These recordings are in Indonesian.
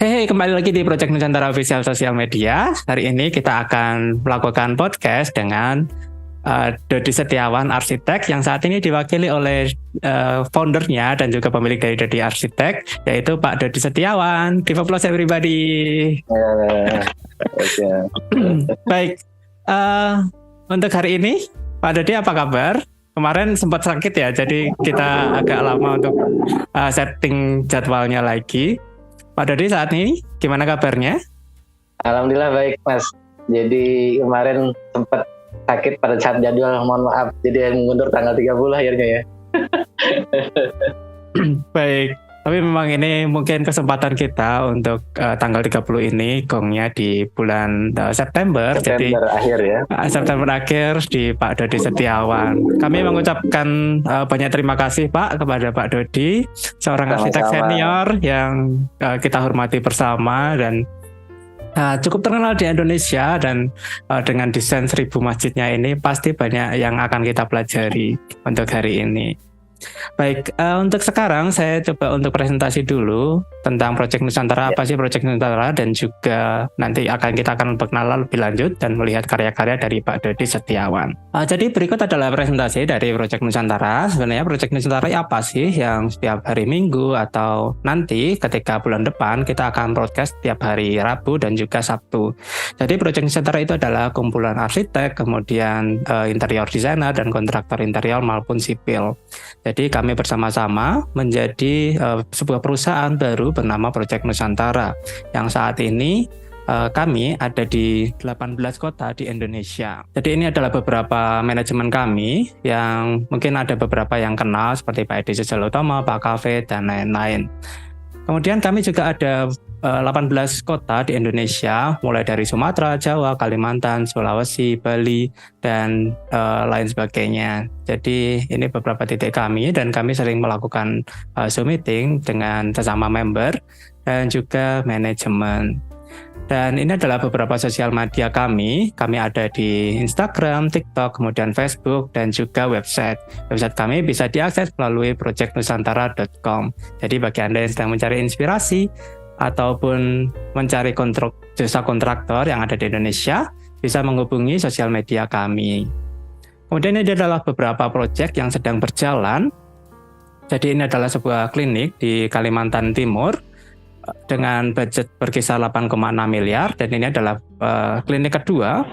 Kembali lagi di Project Nusantara Official Sosial Media. Hari ini kita akan melakukan podcast dengan Dodi Setiawan Arsitek yang saat ini diwakili oleh foundernya dan juga pemilik dari Dodi Arsitek, yaitu Pak Dodi Setiawan. Give applause everybody. Baik, untuk hari ini Pak Dodi apa kabar? Kemarin sempat sakit ya, jadi kita agak lama untuk setting jadwalnya lagi. Pak Dodi saat ini gimana kabarnya? Alhamdulillah baik Mas. Jadi kemarin sempat sakit pada saat jadwal, mohon maaf. Jadi mundur tanggal 30 akhirnya ya. Baik, tapi memang ini mungkin kesempatan kita untuk tanggal 30 ini gongnya di bulan September. Jadi akhir ya. September akhir di Pak Dodi Setiawan. Kami mengucapkan banyak terima kasih Pak kepada Pak Dodi, seorang arsitek senior yang kita hormati bersama dan cukup terkenal di Indonesia, dan dengan desain 1000 masjidnya ini pasti banyak yang akan kita pelajari untuk hari ini. Baik, untuk sekarang saya coba untuk presentasi dulu tentang Project Nusantara, apa sih Project Nusantara, dan juga nanti kita akan berkenalan lebih lanjut dan melihat karya-karya dari Pak Dodi Setiawan. Jadi berikut adalah presentasi dari Project Nusantara. Sebenarnya Project Nusantara apa sih yang setiap hari Minggu atau nanti ketika bulan depan kita akan broadcast setiap hari Rabu dan juga Sabtu. Jadi Project Nusantara itu adalah kumpulan arsitek, kemudian interior designer dan kontraktor interior maupun sipil. Jadi kami bersama-sama menjadi sebuah perusahaan baru bernama Project Nusantara yang saat ini kami ada di 18 kota di Indonesia. Jadi ini adalah beberapa manajemen kami yang mungkin ada beberapa yang kenal seperti Pak Edi Sujalotomo, Pak Kafe, dan lain-lain. Kemudian kami juga ada 18 kota di Indonesia, mulai dari Sumatera, Jawa, Kalimantan, Sulawesi, Bali, dan lain sebagainya. Jadi ini beberapa titik kami, dan kami sering melakukan Zoom meeting dengan sesama member dan juga manajemen. Dan ini adalah beberapa sosial media kami. Kami ada di Instagram, TikTok, kemudian Facebook, dan juga website. Website kami bisa diakses melalui projectnusantara.com. Jadi bagi Anda yang sedang mencari inspirasi ataupun mencari jasa kontraktor yang ada di Indonesia, bisa menghubungi sosial media kami. Kemudian ini adalah beberapa proyek yang sedang berjalan. Jadi ini adalah sebuah klinik di Kalimantan Timur dengan budget berkisar 8,6 miliar, dan ini adalah klinik kedua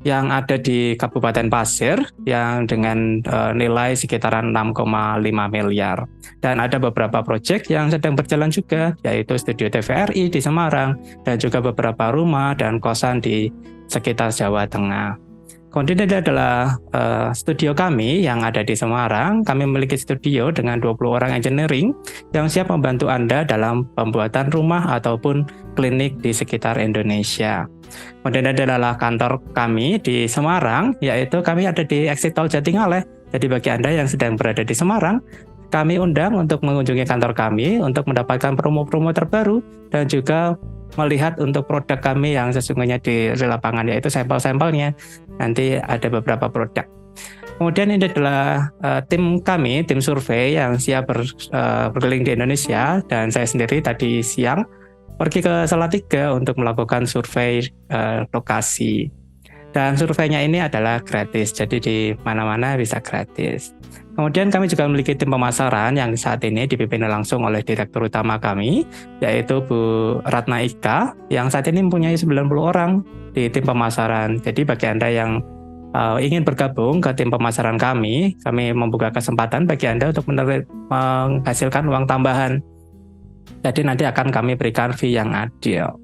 yang ada di Kabupaten Pasir yang dengan nilai sekitaran 6,5 miliar. Dan ada beberapa proyek yang sedang berjalan juga, yaitu Studio TVRI di Semarang dan juga beberapa rumah dan kosan di sekitar Jawa Tengah. Kemudian ini adalah studio kami yang ada di Semarang. Kami memiliki studio dengan 20 orang engineering yang siap membantu Anda dalam pembuatan rumah ataupun klinik di sekitar Indonesia. Kemudian adalah kantor kami di Semarang, yaitu kami ada di Exit Tol Jatingaleh. Jadi bagi Anda yang sedang berada di Semarang, kami undang untuk mengunjungi kantor kami untuk mendapatkan promo-promo terbaru dan juga melihat untuk produk kami yang sesungguhnya di lapangan, yaitu sampel-sampelnya. Nanti ada beberapa produk. Kemudian ini adalah tim kami, tim survei yang siap berkeliling di Indonesia, dan saya sendiri tadi siang pergi ke Salatiga untuk melakukan survei lokasi. Dan surveinya ini adalah gratis, jadi di mana-mana bisa gratis. Kemudian kami juga memiliki tim pemasaran yang saat ini dipimpin langsung oleh direktur utama kami, yaitu Bu Ratna Ika, yang saat ini mempunyai 90 orang di tim pemasaran. Jadi bagi Anda yang ingin bergabung ke tim pemasaran kami membuka kesempatan bagi Anda untuk menghasilkan uang tambahan. Jadi nanti akan kami berikan fee yang adil.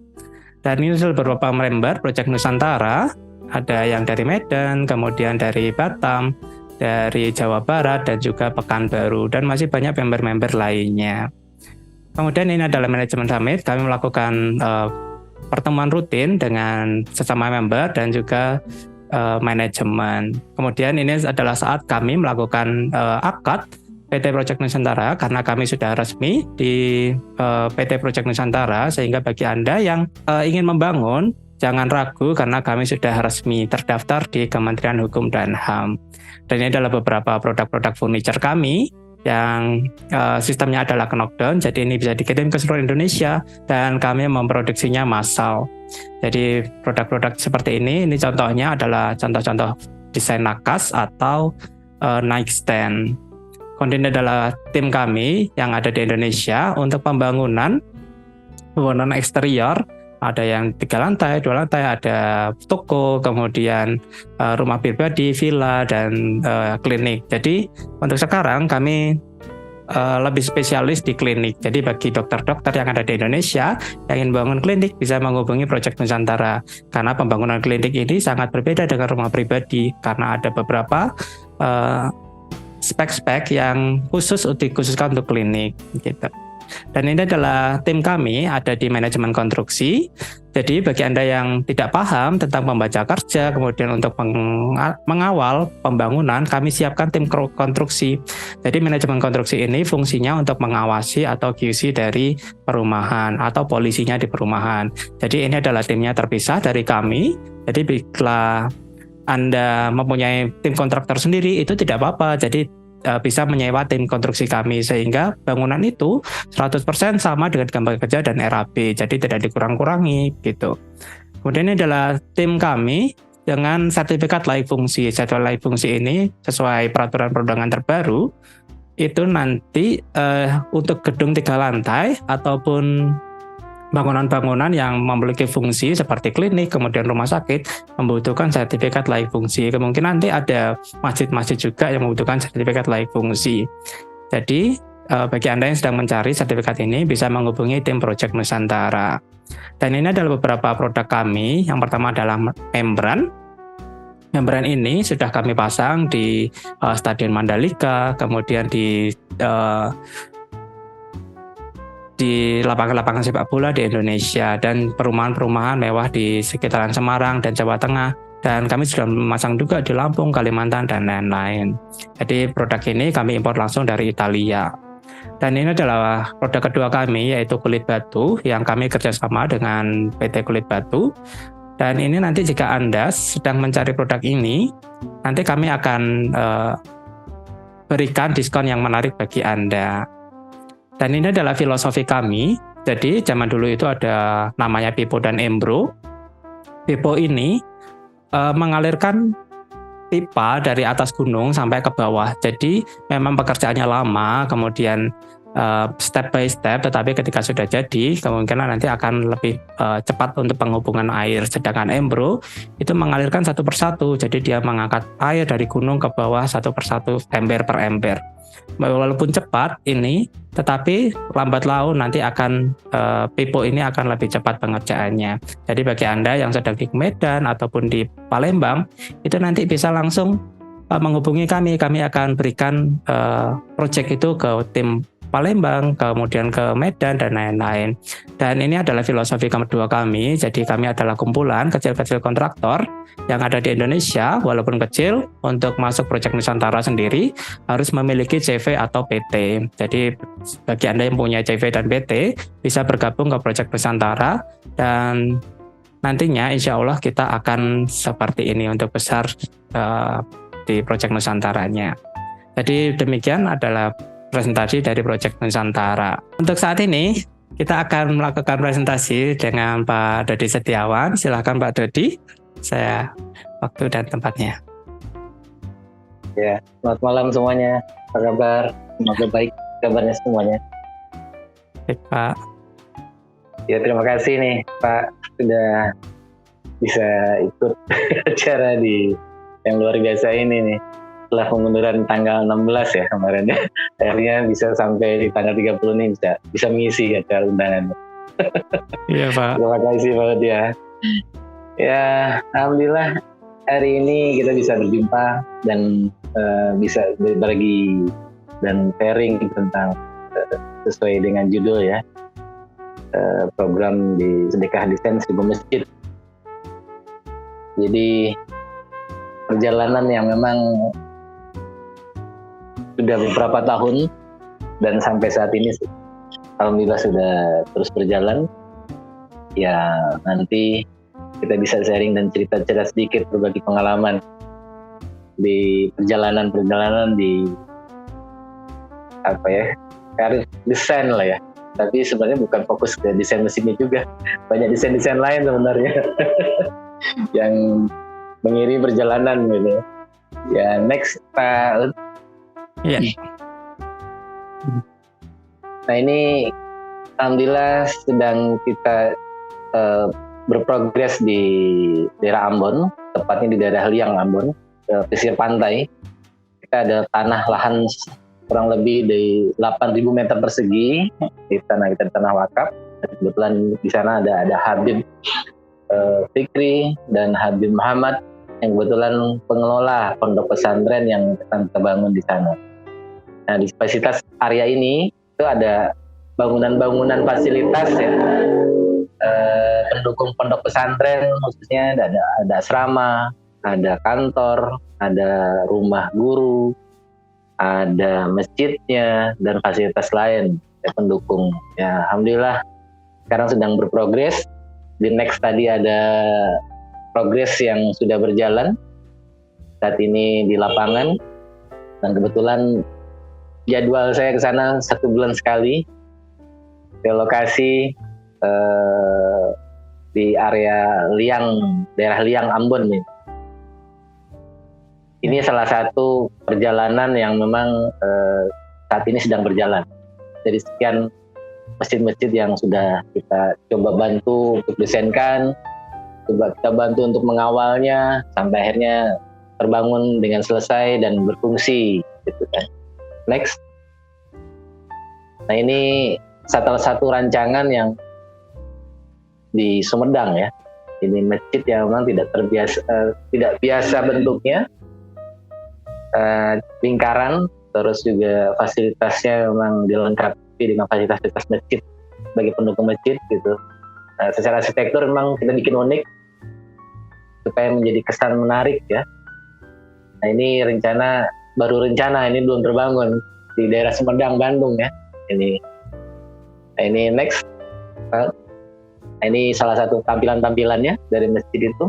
Dan ini adalah beberapa member Project Nusantara. Ada yang dari Medan, kemudian dari Batam, dari Jawa Barat, dan juga Pekanbaru, dan masih banyak member-member lainnya. Kemudian ini adalah manajemen summit. Kami melakukan pertemuan rutin dengan sesama member dan juga manajemen. Kemudian ini adalah saat kami melakukan akad PT Project Nusantara, karena kami sudah resmi di PT Project Nusantara, sehingga bagi Anda yang ingin membangun, jangan ragu karena kami sudah resmi terdaftar di Kementerian Hukum dan HAM. Dan ini adalah beberapa produk-produk furniture kami yang sistemnya adalah knockdown, jadi ini bisa dikirim ke seluruh Indonesia dan kami memproduksinya massal. Jadi produk-produk seperti ini contohnya adalah contoh-contoh desain nakas atau night stand. Ini adalah tim kami yang ada di Indonesia untuk pembangunan eksterior. Ada yang 3 lantai, 2 lantai, ada toko, kemudian rumah pribadi, villa, dan klinik. Jadi untuk sekarang kami lebih spesialis di klinik. Jadi bagi dokter-dokter yang ada di Indonesia yang ingin bangun klinik bisa menghubungi Project Nusantara. Karena pembangunan klinik ini sangat berbeda dengan rumah pribadi karena ada beberapa spek-spek yang dikhususkan untuk klinik gitu. Dan ini adalah tim kami ada di manajemen konstruksi. Jadi bagi Anda yang tidak paham tentang pembaca kerja, kemudian untuk mengawal pembangunan, kami siapkan tim konstruksi. Jadi manajemen konstruksi ini fungsinya untuk mengawasi atau QC dari perumahan atau polisinya di perumahan. Jadi ini adalah timnya terpisah dari kami. Jadi bila Anda mempunyai tim kontraktor sendiri itu tidak apa-apa. Jadi bisa menyewa tim konstruksi kami sehingga bangunan itu 100% sama dengan gambar kerja dan RAB, jadi tidak dikurang-kurangi gitu. Kemudian ini adalah tim kami dengan sertifikat layak fungsi. Sertifikat layak fungsi ini sesuai peraturan perundangan terbaru itu nanti untuk gedung 3 lantai ataupun bangunan-bangunan yang memiliki fungsi seperti klinik, kemudian rumah sakit, membutuhkan sertifikat layak fungsi. Kemungkinan nanti ada masjid-masjid juga yang membutuhkan sertifikat layak fungsi. Jadi, bagi Anda yang sedang mencari sertifikat ini, bisa menghubungi tim Project Nusantara. Dan ini adalah beberapa produk kami. Yang pertama adalah membran. Membran ini sudah kami pasang di Stadion Mandalika, kemudian di lapangan-lapangan sepak bola di Indonesia dan perumahan-perumahan mewah di sekitaran Semarang dan Jawa Tengah, dan kami sudah memasang juga di Lampung, Kalimantan, dan lain-lain. Jadi produk ini kami impor langsung dari Italia. Dan ini adalah produk kedua kami, yaitu kulit batu yang kami kerjasama dengan PT Kulit Batu. Dan ini nanti jika Anda sedang mencari produk ini, nanti kami akan berikan diskon yang menarik bagi Anda. Dan ini adalah filosofi kami. Jadi zaman dulu itu ada namanya Pipo dan Embro. Pipo ini mengalirkan pipa dari atas gunung sampai ke bawah. Jadi memang pekerjaannya lama, kemudian step by step, tetapi ketika sudah jadi, kemungkinan nanti akan lebih cepat untuk penghubungan air. Sedangkan Embro itu mengalirkan satu persatu. Jadi dia mengangkat air dari gunung ke bawah satu persatu, ember per ember. Walaupun cepat ini, tetapi lambat laun nanti akan Pipo ini akan lebih cepat pengerjaannya. Jadi bagi Anda yang sedang di Medan ataupun di Palembang, itu nanti bisa langsung menghubungi kami. Kami akan berikan project itu ke tim Palembang, kemudian ke Medan, dan lain-lain. Dan ini adalah filosofi kedua kami. Jadi kami adalah kumpulan kecil-kecil kontraktor yang ada di Indonesia, walaupun kecil, untuk masuk Project Nusantara sendiri harus memiliki CV atau PT. Jadi bagi Anda yang punya CV dan PT, bisa bergabung ke Project Nusantara, dan nantinya insya Allah kita akan seperti ini untuk besar di Project Nusantaranya. Jadi demikian adalah presentasi dari Project Nusantara. Untuk saat ini kita akan melakukan presentasi dengan Pak Dodi Setiawan. Silakan Pak Dodi, saya waktu dan tempatnya. Ya, selamat malam semuanya. Apa kabar? Semoga baik kabarnya semuanya. Baik Pak. Ya, terima kasih nih Pak sudah bisa ikut acara di yang luar biasa ini nih. Setelah pengunduran tanggal 16 ya kemarin ya, akhirnya bisa sampai di tanggal 30 nih bisa mengisi acara undangan. Iya Pak. Terima kasih banget ya. Ya, alhamdulillah hari ini kita bisa berjumpa dan bisa berbagi dan sharing tentang sesuai dengan judul ya, program di sedekah desain 1000 masjid. Jadi perjalanan yang memang sudah beberapa tahun dan sampai saat ini alhamdulillah sudah terus berjalan. Ya, nanti kita bisa sharing dan cerita-cerita sedikit, berbagi pengalaman di perjalanan di apa ya, karir desain lah ya. Tapi sebenarnya bukan fokus ke desain mesinnya juga, banyak desain-desain lain sebenarnya yang mengiringi perjalanan gitu. Ya next Pak. Iya. Nah ini alhamdulillah sedang kita berprogres di daerah Ambon, tepatnya di daerah Liang Ambon, pesisir pantai. Kita ada tanah lahan kurang lebih dari 8.000 meter persegi di tanah wakaf. Kebetulan di sana ada Habib Fikri dan Habib Muhammad yang kebetulan pengelola pondok pesantren yang akan kita bangun di sana. Nah di fasilitas area ini itu ada bangunan-bangunan fasilitas ya, pendukung pondok pesantren khususnya ada asrama, ada kantor, ada rumah guru, ada masjidnya dan fasilitas lain ya, pendukung. Ya alhamdulillah sekarang sedang berprogres. Di next tadi ada progres yang sudah berjalan saat ini di lapangan, dan kebetulan jadwal saya ke sana 1 bulan sekali ke lokasi di area daerah Liang Ambon nih. Ini salah satu perjalanan yang memang saat ini sedang berjalan. Dari sekian masjid-masjid yang sudah kita coba bantu untuk desainkan, coba kita bantu untuk mengawalnya sampai akhirnya terbangun dengan selesai dan berfungsi gitu kan. Next. Nah ini salah satu rancangan yang di Sumedang ya. Ini masjid yang memang tidak biasa bentuknya, lingkaran, terus juga fasilitasnya memang dilengkapi dengan fasilitas masjid bagi pendukung masjid gitu. Secara arsitektur memang kita bikin unik supaya menjadi kesan menarik ya. Nah ini baru rencana, ini belum terbangun di daerah Sumedang, Bandung ya. Nah ini next. Nah, ini salah satu tampilannya dari masjid itu.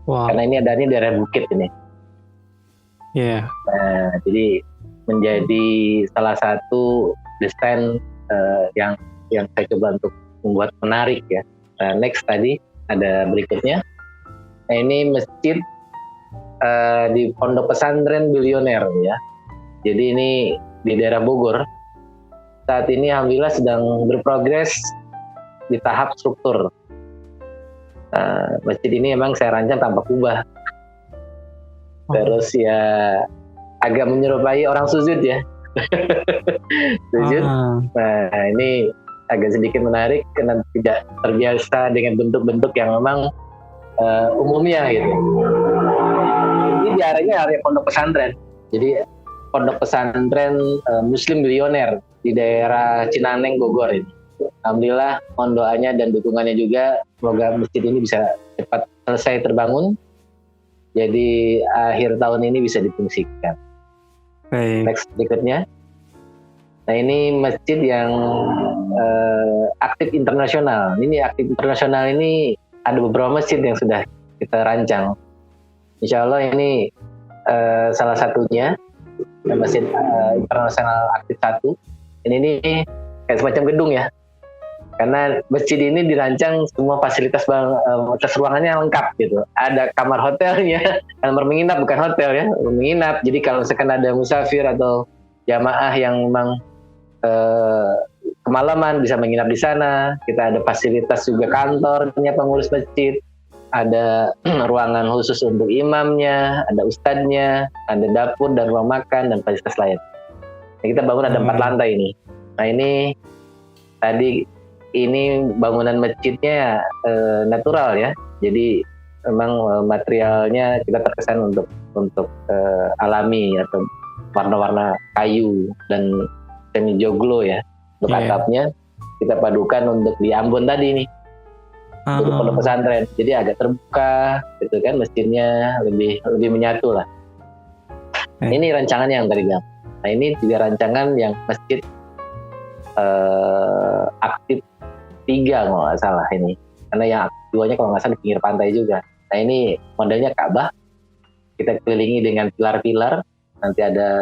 Wow. Karena ini adanya daerah bukit ini. Iya. Yeah. Nah, jadi menjadi salah satu desain yang saya coba untuk membuat menarik ya. Next tadi ada berikutnya. Nah ini masjid di Pondok Pesantren Bilioner ya. Jadi ini di daerah Bogor. Saat ini alhamdulillah sedang berprogres di tahap struktur. Masjid ini memang saya rancang tanpa kubah. Terus ya agak menyerupai orang sujud ya. Sujud. Nah ini agak sedikit menarik karena tidak terbiasa dengan bentuk-bentuk yang memang umumnya gitu. Ini di area pondok pesantren. Jadi pondok pesantren Muslim Bilioner di daerah Cinaneng Bogor ini. Alhamdulillah mohon doanya dan dukungannya juga, semoga masjid ini bisa cepat selesai terbangun. Jadi akhir tahun ini bisa difungsikan. Next berikutnya. Nah ini masjid yang aktif internasional. Ini aktif internasional ini ada beberapa masjid yang sudah kita rancang. Insya Allah ini salah satunya masjid internasional aktif 1. Ini kayak semacam gedung ya. Karena masjid ini dirancang semua fasilitas ruangannya lengkap gitu. Ada kamar hotelnya, kamar menginap bukan hotel ya, menginap. Jadi kalau misalkan ada musafir atau jamaah yang memang kemalaman bisa menginap di sana. Kita ada fasilitas juga kantornya pengurus masjid. Ada ruangan khusus untuk imamnya, ada ustadznya, ada dapur dan ruang makan dan fasilitas lain. Nah, kita bangun ada 4 lantai ini. Nah ini tadi ini bangunan masjidnya natural ya. Jadi memang materialnya kita terkesan untuk alami atau warna-warna kayu dan semi joglo ya. Untuk atapnya kita padukan untuk di Ambon tadi nih. Jadi pondok pesantren. Jadi agak terbuka gitu kan, masjidnya lebih menyatu lah. Ini rancangannya yang tadi Gang. Nah ini juga rancangan yang masjid aktif 3 kalau nggak salah ini, karena yang aktif 2-nya kalau nggak salah di pinggir pantai juga. Nah ini modelnya Ka'bah, kita kelilingi dengan pilar-pilar, nanti ada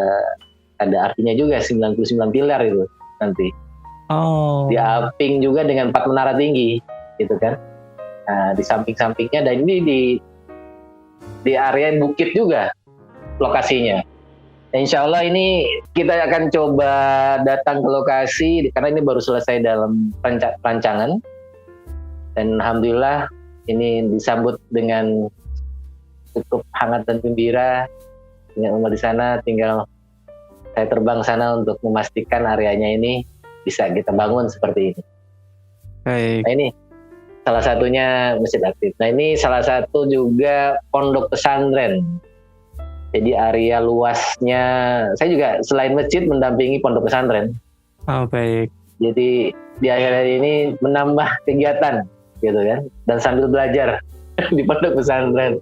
ada artinya juga 99 pilar itu nanti. Oh. Diaping juga dengan 4 menara tinggi gitu kan. Nah, di samping-sampingnya, dan ini di area bukit juga lokasinya. Insya Allah ini kita akan coba datang ke lokasi karena ini baru selesai dalam rancangan, dan alhamdulillah ini disambut dengan cukup hangat dan gembira dengan umat di sana. Tinggal saya terbang sana untuk memastikan areanya ini bisa kita bangun seperti ini. Baik. Nah, ini salah satunya masjid aktif. Nah, ini salah satu juga pondok pesantren. Jadi area luasnya, saya juga selain masjid mendampingi pondok pesantren. Oh, baik. Jadi di akhir ini menambah kegiatan gitu kan, dan sambil belajar di pondok pesantren.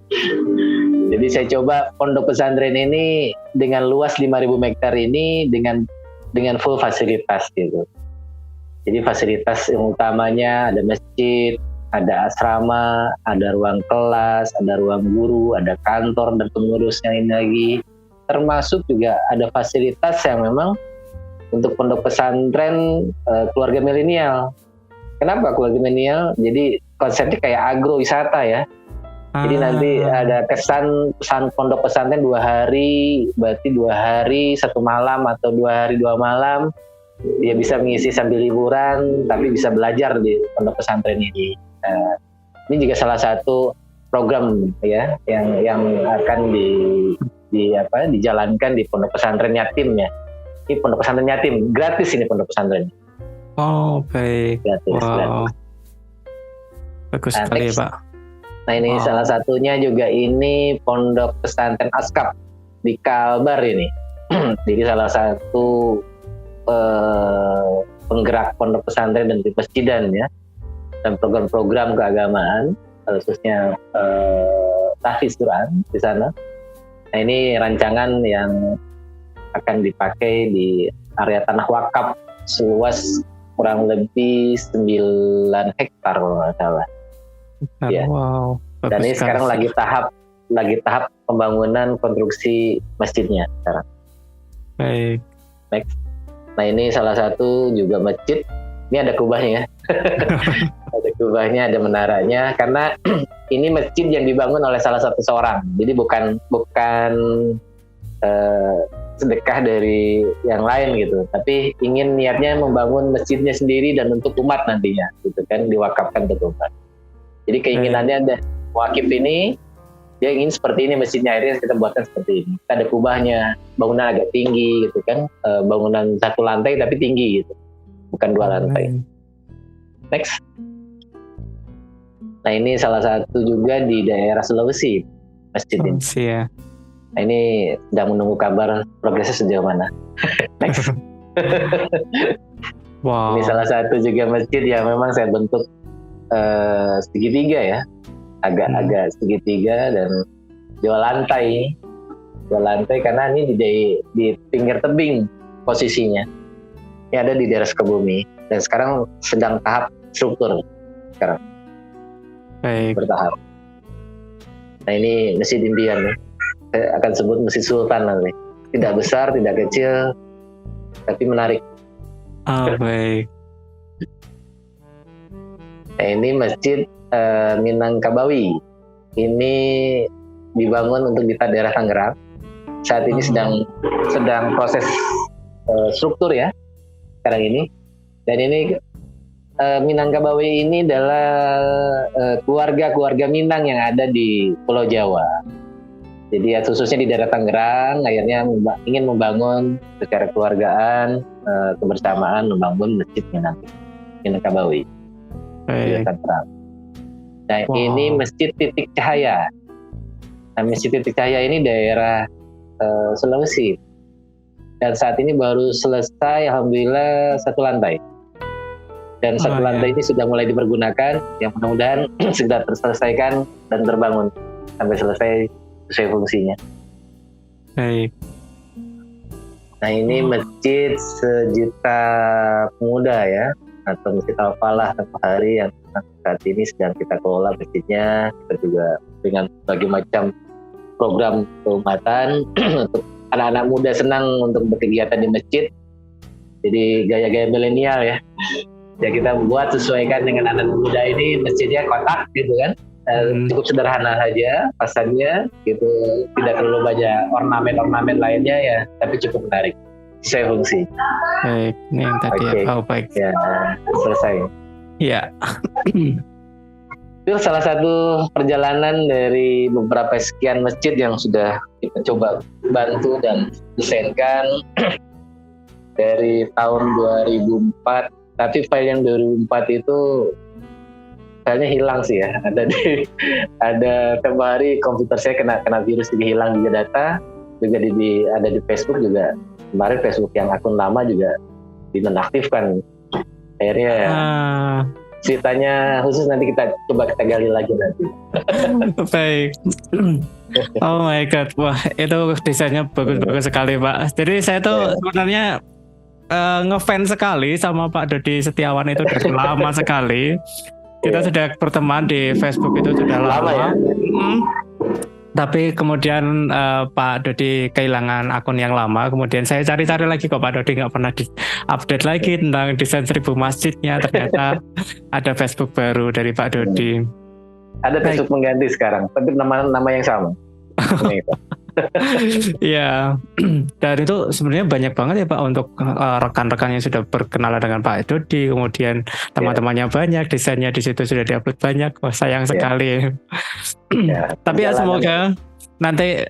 Jadi saya coba pondok pesantren ini dengan luas 5.000 hektar ini dengan full fasilitas gitu. Jadi fasilitas yang utamanya ada masjid, ada asrama, ada ruang kelas, ada ruang guru, ada kantor dan pengurusnya ini lagi. Termasuk juga ada fasilitas yang memang untuk pondok pesantren keluarga milenial. Kenapa keluarga milenial? Jadi konsepnya kayak agrowisata ya. Jadi nanti ada kesan pondok pesantren 2 hari, berarti 2 hari 1 malam atau 2 hari 2 malam. Dia bisa mengisi sambil liburan, tapi bisa belajar di pondok pesantren ini. Ini juga salah satu program ya yang akan dijalankan di pondok pesantren yatim ya. Ini pondok pesantren yatim, gratis ini pondok pesantren. Oh, baik. Gratis. Bagus sekali ya, Pak. Nah, ini salah satunya juga ini pondok pesantren Askap di Kalbar ini. Jadi salah satu penggerak pondok pesantren dan masjidan ya, dan program-program keagamaan khususnya tahfiz Quran di sana. Nah, ini rancangan yang akan dipakai di area tanah wakaf seluas kurang lebih 9 hektar kalau nggak salah. Ya. Wow. Dan ini sekarang lagi tahap pembangunan konstruksi masjidnya sekarang. Baik. Next. Nah, ini salah satu juga masjid. Ini ada kubahnya ya. Ada kubahnya, ada menaranya, karena ini masjid yang dibangun oleh salah satu seorang. Jadi bukan sedekah dari yang lain gitu, tapi ingin niatnya membangun masjidnya sendiri dan untuk umat nantinya gitu kan, diwakafkan untuk umat. Jadi keinginannya ada wakif ini, dia ingin seperti ini masjidnya, akhirnya kita buatkan seperti ini. Kita ada kubahnya, bangunan agak tinggi gitu kan, bangunan 1 lantai tapi tinggi gitu, bukan 2 lantai. Next. Nah, ini salah satu juga di daerah Sulawesi masjid ini. Ya. Nah, ini sedang menunggu kabar progresnya sejauh mana. Next. Wow. Ini salah satu juga masjid yang memang saya bentuk segitiga ya, agak segitiga dan 2 lantai karena ini di pinggir tebing posisinya. Ini ada di daerah Sukabumi dan sekarang sedang tahap struktur sekarang. Baik. Bertahap. Nah, ini masjid impian nih. Saya akan sebut Masjid Sultan nanti. Tidak besar, tidak kecil, tapi menarik. Baik. Nah, ini Masjid Minangkabawi. Ini dibangun untuk di daerah Tangerang. Saat ini sedang proses struktur ya sekarang ini. Dan ini Minangkabawi ini adalah keluarga Minang yang ada di Pulau Jawa. Jadi khususnya di daerah Tangerang, akhirnya ingin membangun secara keluargaan, kebersamaan, membangun Masjid Minangkabawi. Nah, ini Masjid Titik Cahaya. Nah, Masjid Titik Cahaya ini daerah Sulawesi. Dan saat ini baru selesai, alhamdulillah 1 lantai. Dan 1 lantai ini sudah mulai dipergunakan, yang mudah-mudahan segera terselesaikan dan terbangun sampai selesai sesuai fungsinya. Baik. Nah, ini masjid sejuta pemuda ya, atau Masjid Al-Falah satu hari yang saat ini sedang kita kelola masjidnya. Kita juga dengan berbagai macam program keumatan untuk anak-anak muda senang untuk berkegiatan di masjid. Jadi gaya-gaya milenial ya. Ya kita buat sesuaikan dengan anak muda ini, masjidnya kotak gitu kan. Cukup sederhana saja pasannya gitu, tidak terlalu banyak ornamen-ornamen lainnya ya, tapi cukup menarik. Sesuai fungsi. Baik, ini yang tadi ya. Oh baik. Ya, selesai. Ya. Itu salah satu perjalanan dari beberapa sekian masjid yang sudah kita coba bantu dan desainkan dari tahun 2004. Tapi file yang 2004 itu filenya hilang sih ya. Ada tempo hari komputer saya kena virus, jadi hilang juga data. Juga ada di Facebook juga. Kemarin Facebook yang akun lama juga dinonaktifkan. Akhirnya ceritanya khusus nanti kita gali lagi nanti. Baik. Oh my god, wah itu desainnya bagus-bagus sekali Pak. Jadi saya tuh sebenarnya ngefans sekali sama Pak Dodi Setiawan itu dari lama sekali. Kita sudah berteman di Facebook itu sudah lama. Ya? Tapi kemudian Pak Dodi kehilangan akun yang lama. Kemudian saya cari-cari lagi kok Pak Dodi nggak pernah update lagi tentang desain 1000 masjidnya. Ternyata ada Facebook baru dari Pak Dodi. Ada Facebook mengganti sekarang, tapi nama yang sama. Ya, dan itu sebenarnya banyak banget ya Pak untuk rekan-rekan yang sudah berkenalan dengan Pak Dodi, kemudian teman-temannya banyak, desainnya di situ sudah diupload banyak. Wah, sayang sekali. Tapi ya semoga nanti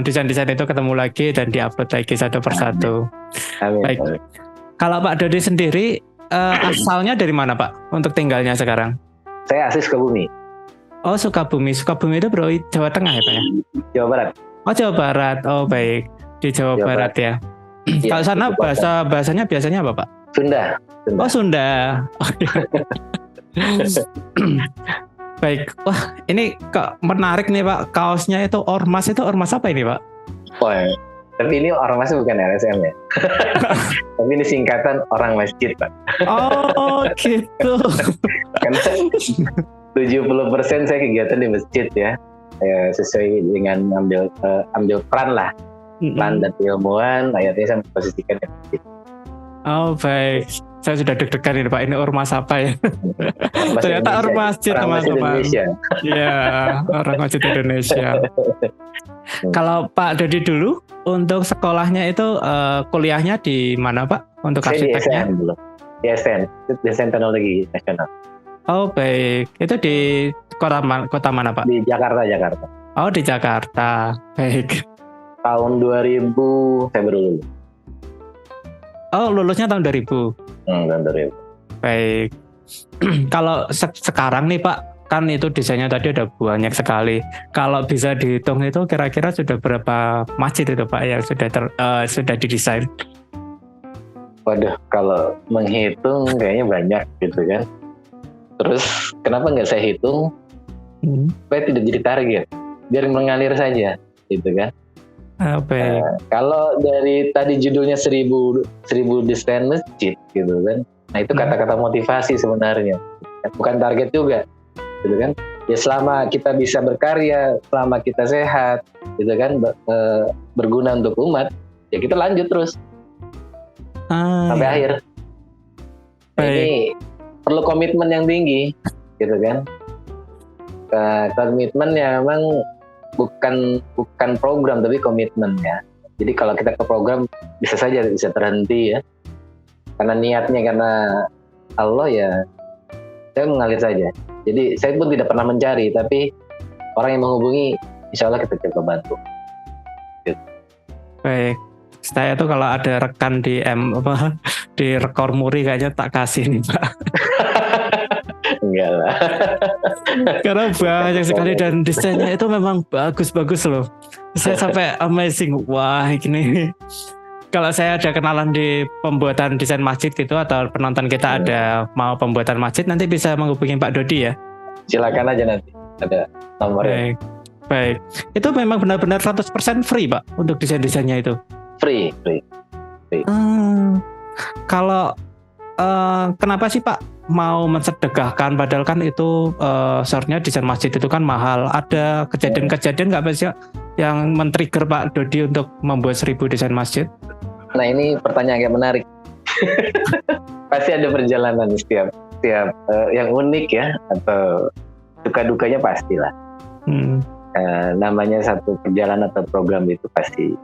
desain-desain itu ketemu lagi dan diupload lagi satu persatu. Amin. Baik. Kalau Pak Dodi sendiri asalnya dari mana Pak untuk tinggalnya sekarang? Saya asli Sukabumi. Oh Sukabumi itu bro Jawa Tengah ya Pak ya? Jawa Barat. Oh Jawa Barat, oh baik di Jawa Barat ya. Kalau sana bahasanya biasanya apa Pak? Sunda. Oh Sunda. Baik, wah ini kok menarik nih Pak, kaosnya itu ormas apa ini Pak? Oh, tapi ini ormas bukan LSM ya. Tapi ini singkatan orang masjid Pak. Oh gitu. Karena 70% saya kegiatan di masjid ya. Ya, sesuai dengan ambil peran lah, peran dan ilmuwan, ayatnya saya posisikan di masjid. Oh baik, saya sudah deg-degan ini Pak, ini ormas apa ya? Ternyata ormas masjid teman-teman. Iya, orang masjid Indonesia. Kalau Pak Dodi dulu untuk sekolahnya itu kuliahnya di mana Pak? Untuk arsiteknya? Di SN, Desain Teknologi Nasional. Oh baik, itu di kota mana Pak? Di Jakarta. Oh di Jakarta, baik. Tahun 2000 saya baru lulus. Oh lulusnya tahun 2000? Tahun 2000. Baik. Kalau sekarang nih Pak, kan itu desainnya tadi ada banyak sekali. Kalau bisa dihitung itu kira-kira sudah berapa masjid itu Pak yang sudah didesain? Waduh, kalau menghitung kayaknya banyak gitu kan. Terus kenapa nggak saya hitung? Supaya tidak jadi target, biar mengalir saja, gitu kan? Kalau dari tadi judulnya 1000 desain masjid, gitu kan? Nah itu kata-kata motivasi sebenarnya, bukan target juga, gitu kan? Ya selama kita bisa berkarya, selama kita sehat, gitu kan, berguna untuk umat, ya kita lanjut terus sampai akhir. Ini perlu komitmen yang tinggi, gitu kan? Komitmen ya memang bukan program tapi komitmen ya. Jadi kalau kita ke program bisa terhenti ya. Karena niatnya karena Allah ya, saya mengalir saja. Jadi saya pun tidak pernah mencari, tapi orang yang menghubungi, insya Allah kita coba bantu. Gitu. Baik. Saya tuh kalau ada rekan di Rekor Muri kayaknya tak kasih nih Pak. Enggak lah. Karena banyak sekali dan desainnya itu memang bagus-bagus loh. Saya sampai amazing. Wah ini. Kalau saya ada kenalan di pembuatan desain masjid gitu atau penonton kita ada mau pembuatan masjid, nanti bisa menghubungi Pak Dodi ya. Silakan aja nanti. Ada nomornya. Baik. Itu memang benar-benar 100% free Pak untuk desain-desainnya itu. Free. Kalau kenapa sih Pak mau mensedekahkan padahal kan itu seharusnya desain masjid itu kan mahal. Ada kejadian-kejadian nggak sih yang men-trigger Pak Dodi untuk membuat 1000 desain masjid? Nah, ini pertanyaan yang menarik. Pasti ada perjalanan setiap yang unik ya, atau suka dukanya pastilah. Namanya satu perjalanan atau program itu pasti.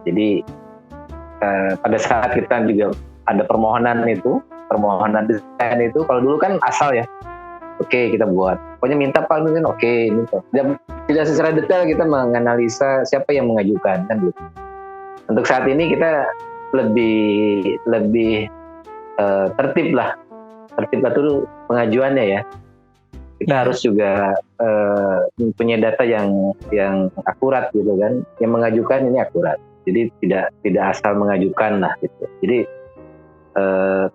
Jadi pada saat kita juga ada permohonan desain itu, kalau dulu kan asal ya, oke, kita buat, pokoknya minta Pak ini, oke, minta. Tidak secara detail kita menganalisa siapa yang mengajukan kan gitu. Untuk saat ini kita lebih tertib dulu pengajuannya ya. Kita harus juga punya data yang akurat gitu kan. Yang mengajukan ini akurat. Jadi tidak asal mengajukan lah gitu. Jadi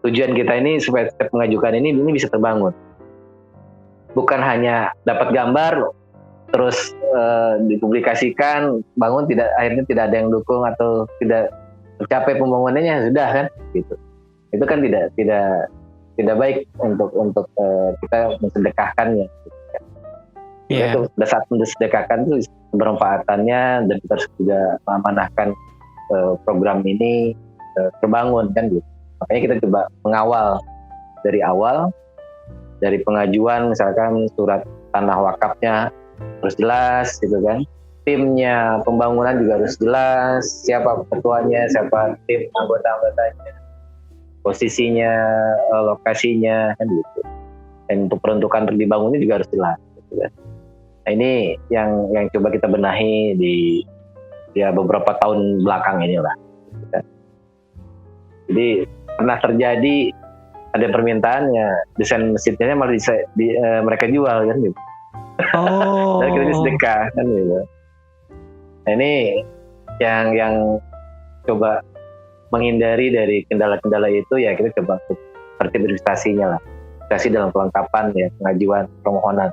tujuan kita ini supaya setiap mengajukan ini bisa terbangun. Bukan hanya dapat gambar terus dipublikasikan, bangun akhirnya tidak ada yang dukung atau tidak tercapai pembangunannya, sudah kan gitu. Itu kan tidak baik untuk kita mensedekahkannya. Yeah. Itu pada saat mensedekahkan itu bermanfaatannya, dan kita harus juga mengamanahkan program ini terbangun kan gitu. Makanya kita coba mengawal dari awal, dari pengajuan misalkan surat tanah wakafnya harus jelas gitu kan. Timnya pembangunan juga harus jelas, siapa ketuanya, siapa tim anggota-anggotanya, posisinya, lokasinya kan gitu. Dan untuk peruntukan dibangunnya juga harus jelas gitu kan. Nah, ini yang coba kita benahi di beberapa tahun belakang inilah gitu kan. Jadi pernah terjadi ada permintaan ya desain masjidnya malah mereka jual kan gitu. Dan kita sedekah kan gitu. Nah, ini yang coba menghindari dari kendala-kendala itu ya, kita coba tertib investasinya lah, investasi dalam kelengkapan ya pengajuan permohonan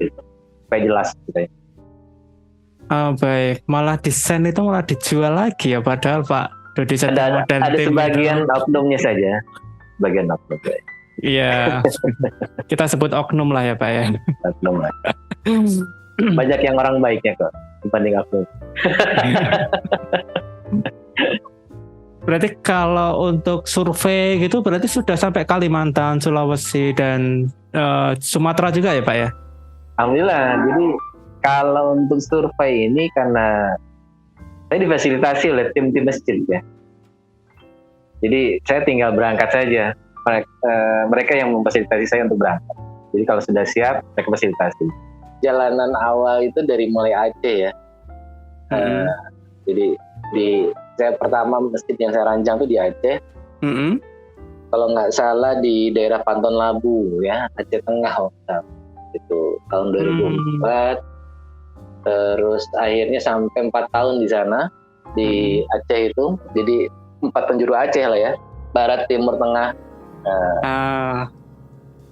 gitu. Supaya jelas gitu ya. Baik, malah desain itu malah dijual lagi ya, padahal Pak Dodi ada sebagian oknumnya saja, bagian oknum. Iya, kita sebut oknum lah ya Pak ya. Oknum lah. Banyak yang orang baiknya kok dibanding oknum. Berarti kalau untuk survei gitu berarti sudah sampai Kalimantan, Sulawesi, dan Sumatera juga ya Pak ya? Alhamdulillah. Jadi kalau untuk survei ini karena saya difasilitasi oleh tim masjid ya. Jadi saya tinggal berangkat saja. Mereka yang memfasilitasi saya untuk berangkat. Jadi kalau sudah siap, mereka fasilitasi. Jalanan awal itu dari mulai Aceh ya. Jadi saya pertama masjid yang saya rancang itu di Aceh. Kalau nggak salah di daerah Panton Labu ya, Aceh Tengah itu tahun 2004. Terus akhirnya sampai 4 tahun di sana di Aceh itu. Jadi 4 penjuru Aceh lah ya, barat, timur, tengah.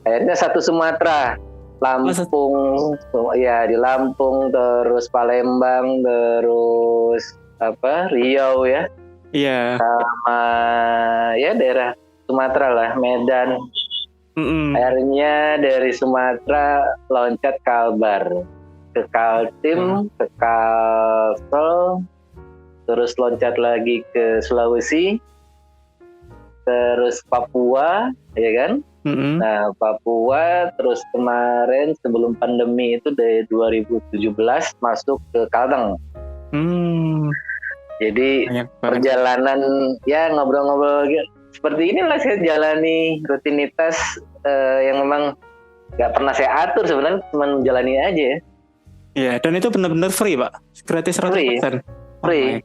Akhirnya satu Sumatera, Lampung, ya di Lampung, terus Palembang, terus Riau ya, sama ya daerah Sumatera lah, Medan. Akhirnya dari Sumatera loncat Kalbar, ke Kaltim, ke Kalsel, terus loncat lagi ke Sulawesi, terus Papua, ya kan? Nah, Papua, terus kemarin sebelum pandemi itu dari 2017 masuk ke Kalteng. Jadi perjalanan ya ngobrol-ngobrol seperti inilah saya jalani rutinitas yang memang nggak pernah saya atur sebenarnya, cuma menjalani aja. Iya, dan itu benar-benar free Pak, gratis 100%. Free.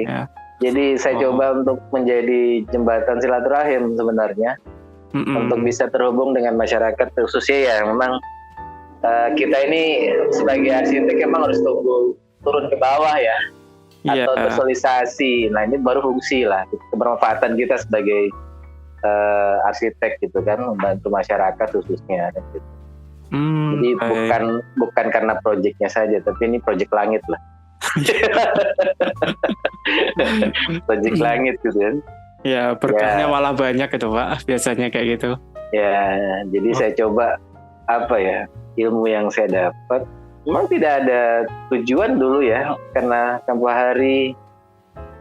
Yeah. Jadi saya coba untuk menjadi jembatan silaturahim sebenarnya, untuk bisa terhubung dengan masyarakat, khususnya ya memang kita ini sebagai arsitek memang harus turun ke bawah ya, atau bersosialisasi. Nah ini baru fungsi lah, kebermanfaatan kita sebagai arsitek gitu kan, membantu masyarakat khususnya. Gitu. Jadi bukan karena proyeknya saja, tapi ini proyek langit lah. Proyek langit gitu kan. Ya berkahnya malah banyak itu Pak, biasanya kayak gitu. Ya jadi saya coba ilmu yang saya dapat memang tidak ada tujuan dulu ya, karena tempo hari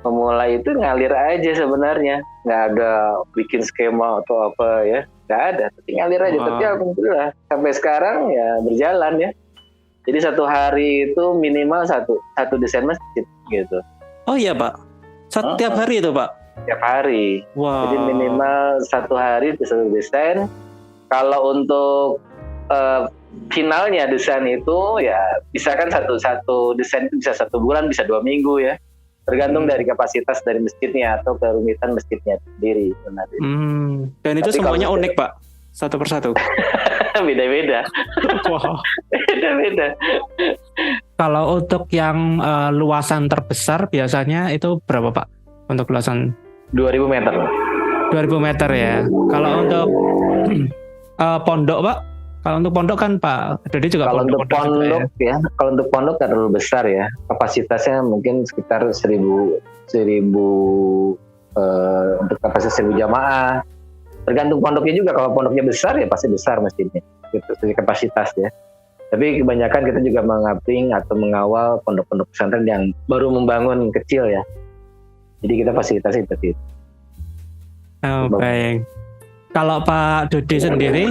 memulai itu ngalir aja sebenarnya, nggak ada bikin skema atau apa ya, nggak ada, tapi ngalir aja. Tapi alhamdulillah sampai sekarang ya berjalan ya. Jadi satu hari itu minimal satu desain masjid gitu. Oh iya Pak, setiap hari itu Pak? Setiap hari. Wow. Jadi minimal satu hari satu desain. Kalau untuk finalnya desain itu ya bisa kan satu desain itu bisa 1 bulan, bisa 2 minggu ya, tergantung dari kapasitas dari masjidnya atau kerumitan masjidnya sendiri sebenarnya. Dan itu tapi semuanya unik Pak, satu persatu. Beda-beda. Wow. Beda-beda. Kalau untuk yang luasan terbesar biasanya itu berapa Pak? Untuk luasan 2000 meter. 2000 meter ya. Kalau untuk pondok Pak? Kalau untuk pondok kan Pak Dodi juga kalau untuk pondok ya. Kalau untuk pondok kan terlalu besar ya. Kapasitasnya mungkin sekitar 1000 untuk kapasitas 1000 jamaah. Tergantung pondoknya juga. Kalau pondoknya besar ya pasti besar masjidnya. Gitu, dari kapasitas ya. Tapi kebanyakan kita juga menguping atau mengawal pondok-pondok pesantren yang baru membangun kecil ya. Jadi kita fasilitasi seperti itu. Oh, baik. Kalau Pak Dodi sendiri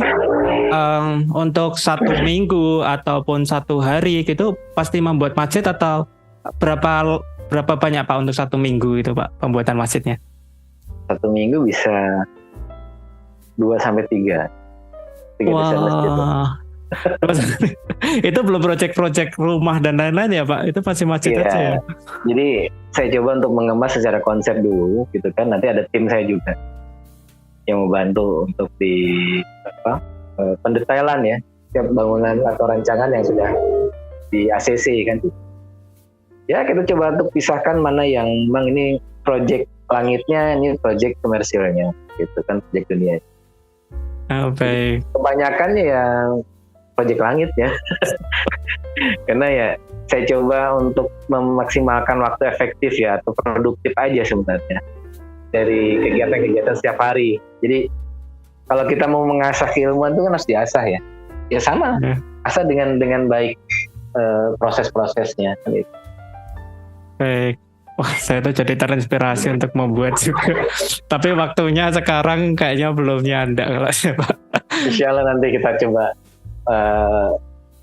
untuk 1 minggu ataupun 1 hari gitu pasti membuat masjid atau berapa banyak Pak untuk 1 minggu itu Pak pembuatan masjidnya? 1 minggu bisa 2-3 desain masjid. Itu belum proyek-proyek rumah dan lain-lain ya Pak? Itu masih masjid aja ya? Jadi saya coba untuk mengemas secara konsep dulu gitu kan. Nanti ada tim saya juga yang membantu untuk pendetailan ya setiap bangunan atau rancangan yang sudah di ACC kan. Ya kita coba untuk pisahkan mana yang memang ini proyek langitnya, ini proyek komersilnya gitu kan, proyek dunia. Baik. Kebanyakan ya proyek langit ya. Karena ya saya coba untuk memaksimalkan waktu efektif ya atau produktif aja sebenarnya dari kegiatan-kegiatan setiap hari. Jadi kalau kita mau mengasah keilmuan itu kan harus diasah ya. Ya sama, asah dengan baik proses-prosesnya. Gitu. Baik. Wah, saya tuh jadi terinspirasi untuk membuat juga. Tapi waktunya sekarang kayaknya belum nyandak kalau saya Pak. Insya Allah nanti kita coba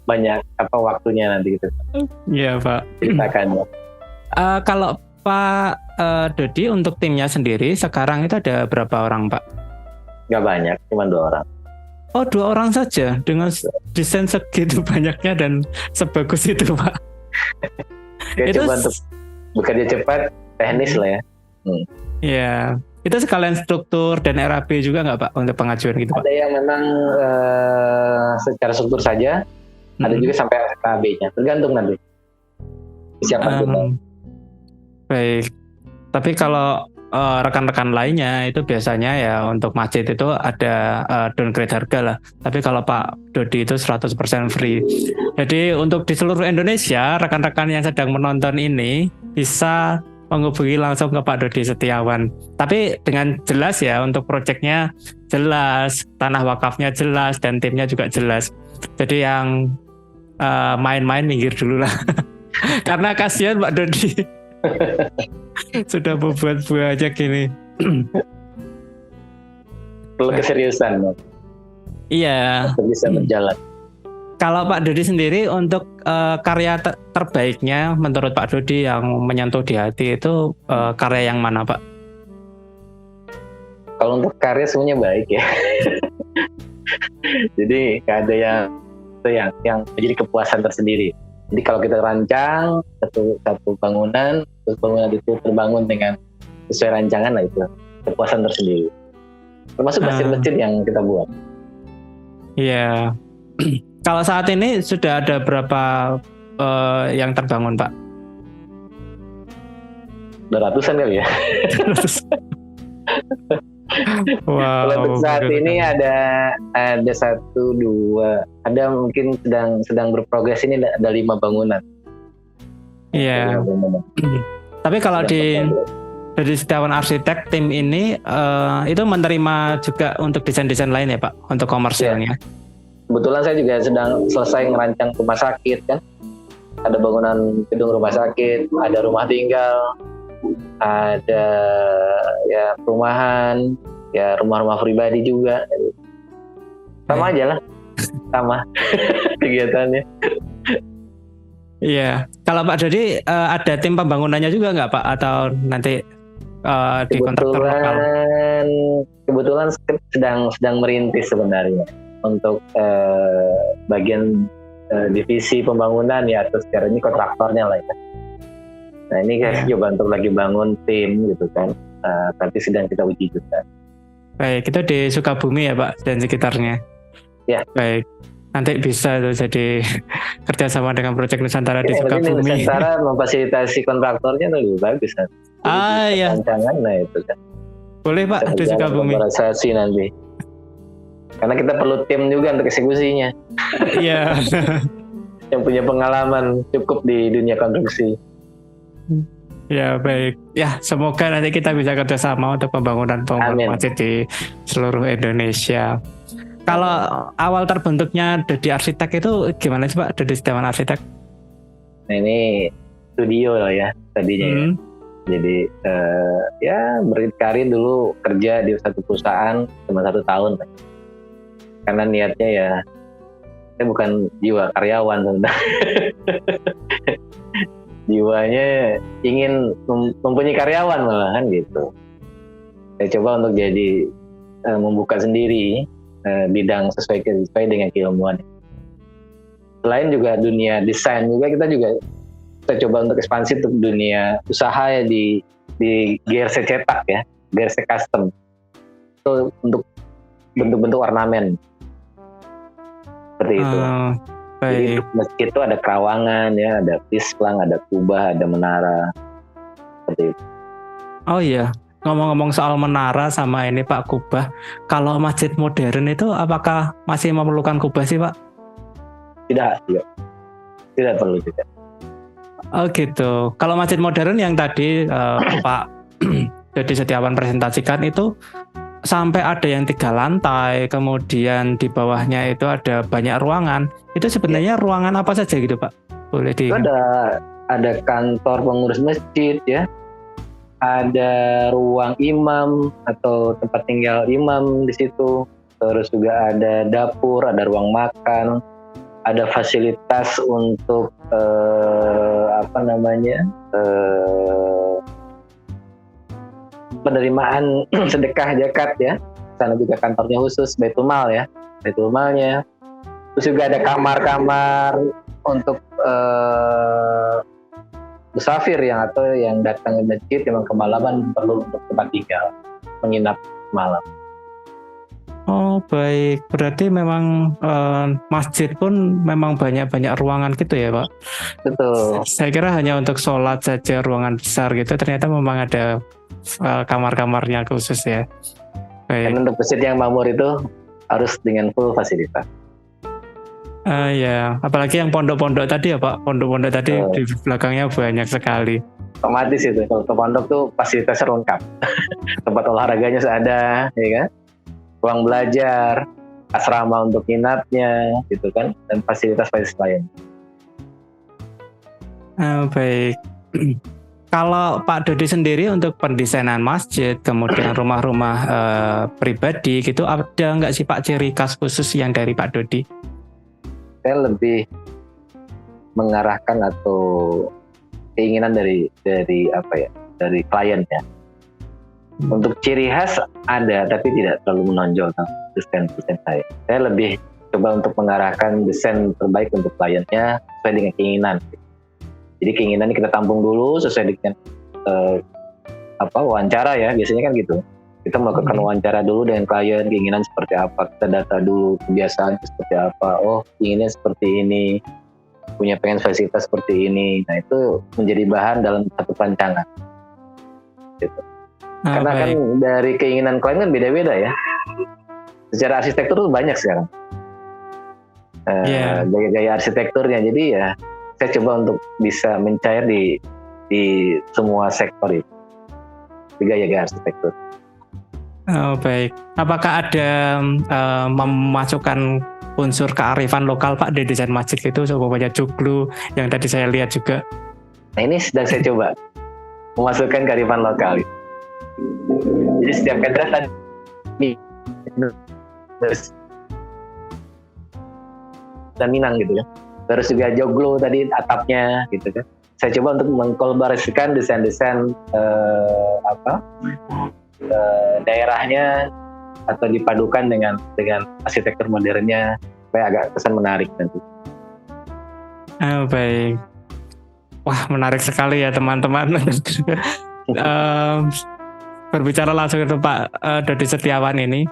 banyak waktunya nanti gitu. Iya Pak. Ceritakan. Kalau Pak Dodi untuk timnya sendiri sekarang itu ada berapa orang Pak? Gak banyak, cuma 2 orang. Oh 2 orang saja dengan desain segitu banyaknya dan sebagus itu Pak. Itu coba untuk bekerja cepat, teknis lah ya. Iya. Itu sekalian struktur dan RAB juga nggak Pak untuk pengajuan gitu Pak? Ada yang memang secara struktur saja, ada juga sampai RAB-nya, tergantung nanti siapa kita. Baik. Tapi kalau rekan-rekan lainnya itu biasanya ya untuk masjid itu ada downgrade harga lah. Tapi kalau Pak Dodi itu 100% free. Jadi untuk di seluruh Indonesia rekan-rekan yang sedang menonton ini bisa menghubungi langsung ke Pak Dodi Setiawan. Tapi dengan jelas ya untuk proyeknya jelas, tanah wakafnya jelas dan timnya juga jelas. Jadi yang main-main minggir dulu lah. Karena kasihan Pak Dodi. Sudah membuat banyak gini. Perlu keseriusan, Pak. Iya. Bisa berjalan. Kalau Pak Dodi sendiri untuk karya terbaiknya menurut Pak Dodi yang menyentuh di hati itu karya yang mana Pak? Kalau untuk karya semuanya baik ya. Jadi gak ada yang menjadi kepuasan tersendiri. Jadi kalau kita rancang satu bangunan, terus bangunan itu terbangun dengan sesuai rancangan, lah itu kepuasan tersendiri. Termasuk masjid-masjid yang kita buat. Iya. Kalau saat ini sudah ada berapa yang terbangun Pak? 200-an kali ya. Wow. Kalau untuk saat ini ada 1, 2, ada mungkin sedang berprogres ini ada 5 bangunan. Iya. Tapi kalau dari Setiawan Arsitek tim ini itu menerima juga untuk desain-desain lain ya Pak untuk komersilnya? kebetulan saya juga sedang selesai ngerancang rumah sakit kan. Ada bangunan gedung rumah sakit, ada rumah tinggal, ada ya perumahan, ya rumah-rumah pribadi juga. Sama aja lah, sama kegiatannya. Iya. Kalau Pak Dodi ada tim pembangunannya juga nggak Pak? Atau nanti di kontraktor lokal? Kebetulan sedang merintis sebenarnya untuk bagian divisi pembangunan ya, atau sekarang ini kontraktornya lah ya. Nah ini saya coba untuk lagi bangun tim gitu kan, tapi sedang kita uji juga. Baik, itu di Sukabumi ya Pak dan sekitarnya. Ya. Baik. Nanti bisa tuh jadi kerjasama dengan Proyek Nusantara di Sukabumi. Nusantara memfasilitasi kontraktornya lebih bagus kan. Iya. Rancangan, nah itu kan. Boleh Pak di Sukabumi. Kolaborasi nanti. Karena kita perlu tim juga untuk eksekusinya. Iya. Yang punya pengalaman cukup di dunia konstruksi. Ya baik. Ya semoga nanti kita bisa kerjasama untuk pembangunan masjid di seluruh Indonesia. Kalau awal terbentuknya Dodi Arsitek itu gimana sih Pak? Dodi Setiawan Arsitek? Nah ini studio lah ya tadinya ya. Jadi ya berkarir dulu kerja di satu perusahaan cuma 1 tahun. Karena niatnya ya saya bukan jiwa karyawan sebenarnya. Jiwanya ingin mempunyai karyawan malahan gitu. Saya coba untuk jadi membuka sendiri bidang sesuai dengan keilmuan. Selain juga dunia desain juga kita coba untuk ekspansi untuk dunia usaha ya di GRC cetak ya, GRC custom. Itu untuk bentuk-bentuk ornamen. Seperti itu. Jadi masjid itu ada kerawangan ya, ada pisplang, ada kubah, ada menara. Seperti itu. Oh iya. Ngomong-ngomong soal menara sama ini Pak kubah, kalau masjid modern itu apakah masih memerlukan kubah sih Pak? Tidak perlu juga. Oh gitu. Kalau masjid modern yang tadi Pak Dodi Setiawan presentasikan itu sampai ada yang 3 lantai, kemudian di bawahnya itu ada banyak ruangan. Itu sebenarnya ruangan apa saja gitu Pak? Boleh di? Ada kantor pengurus masjid ya. Ada ruang imam atau tempat tinggal imam di situ. Terus juga ada dapur, ada ruang makan, ada fasilitas untuk penerimaan sedekah zakat ya. Sana juga kantornya khusus Baitul Mal ya, Baitul Malnya. Terus juga ada kamar-kamar untuk musafir yang datang ke masjid yang kemalaman perlu untuk tempat tinggal, menginap malam. Oh baik, berarti memang masjid pun memang banyak ruangan gitu ya Pak? Betul. Saya kira hanya untuk sholat saja ruangan besar gitu, ternyata memang ada kamar-kamarnya khusus ya. Baik. Dan untuk masjid yang makmur itu harus dengan full fasilitas. Ya, apalagi yang pondok-pondok tadi ya Pak, pondok-pondok tadi di belakangnya banyak sekali. Otomatis itu, kalau ke pondok tuh fasilitasnya lengkap. Tempat olahraganya ada, ya kan? Ruang belajar, asrama untuk inapnya, gitu kan, dan fasilitas lain. Baik. Kalau Pak Dodi sendiri untuk pendesainan masjid, kemudian rumah-rumah pribadi gitu, ada nggak sih Pak ciri khas khusus yang dari Pak Dodi? Saya lebih mengarahkan atau keinginan dari klien ya. Untuk ciri khas ada, tapi tidak terlalu menonjol desain saya. Saya lebih coba untuk mengarahkan desain terbaik untuk kliennya sesuai dengan keinginan. Jadi keinginan ini kita tampung dulu sesuai dengan wawancara ya, biasanya kan gitu. Kita melakukan wawancara dulu dengan klien, keinginan seperti apa, kita data dulu kebiasaan seperti apa. Oh, inginnya seperti ini, punya pengen fasilitas seperti ini. Nah itu menjadi bahan dalam satu rancangan. Gitu. Karena kan dari keinginan klien kan beda-beda ya. Secara arsitektur tuh banyak sekarang. Gaya-gaya arsitekturnya. Jadi ya saya coba untuk bisa mencair di semua sektor itu. Di gaya-gaya arsitektur. Oh baik. Apakah ada memasukkan unsur kearifan lokal Pak di desain masjid itu, semuanya joglo yang tadi saya lihat juga. Nah ini sedang saya coba memasukkan kearifan lokal. Jadi setiap kadang tadi dan Minang gitu kan. Terus juga joglo tadi atapnya gitu kan. Saya coba untuk mengkolaborasikan desain-desain daerahnya atau dipadukan dengan arsitektur modernnya supaya agak kesan menarik nanti. Baik. Wah, menarik sekali ya teman-teman. Berbicara langsung ke Pak Dodi Setiawan ini.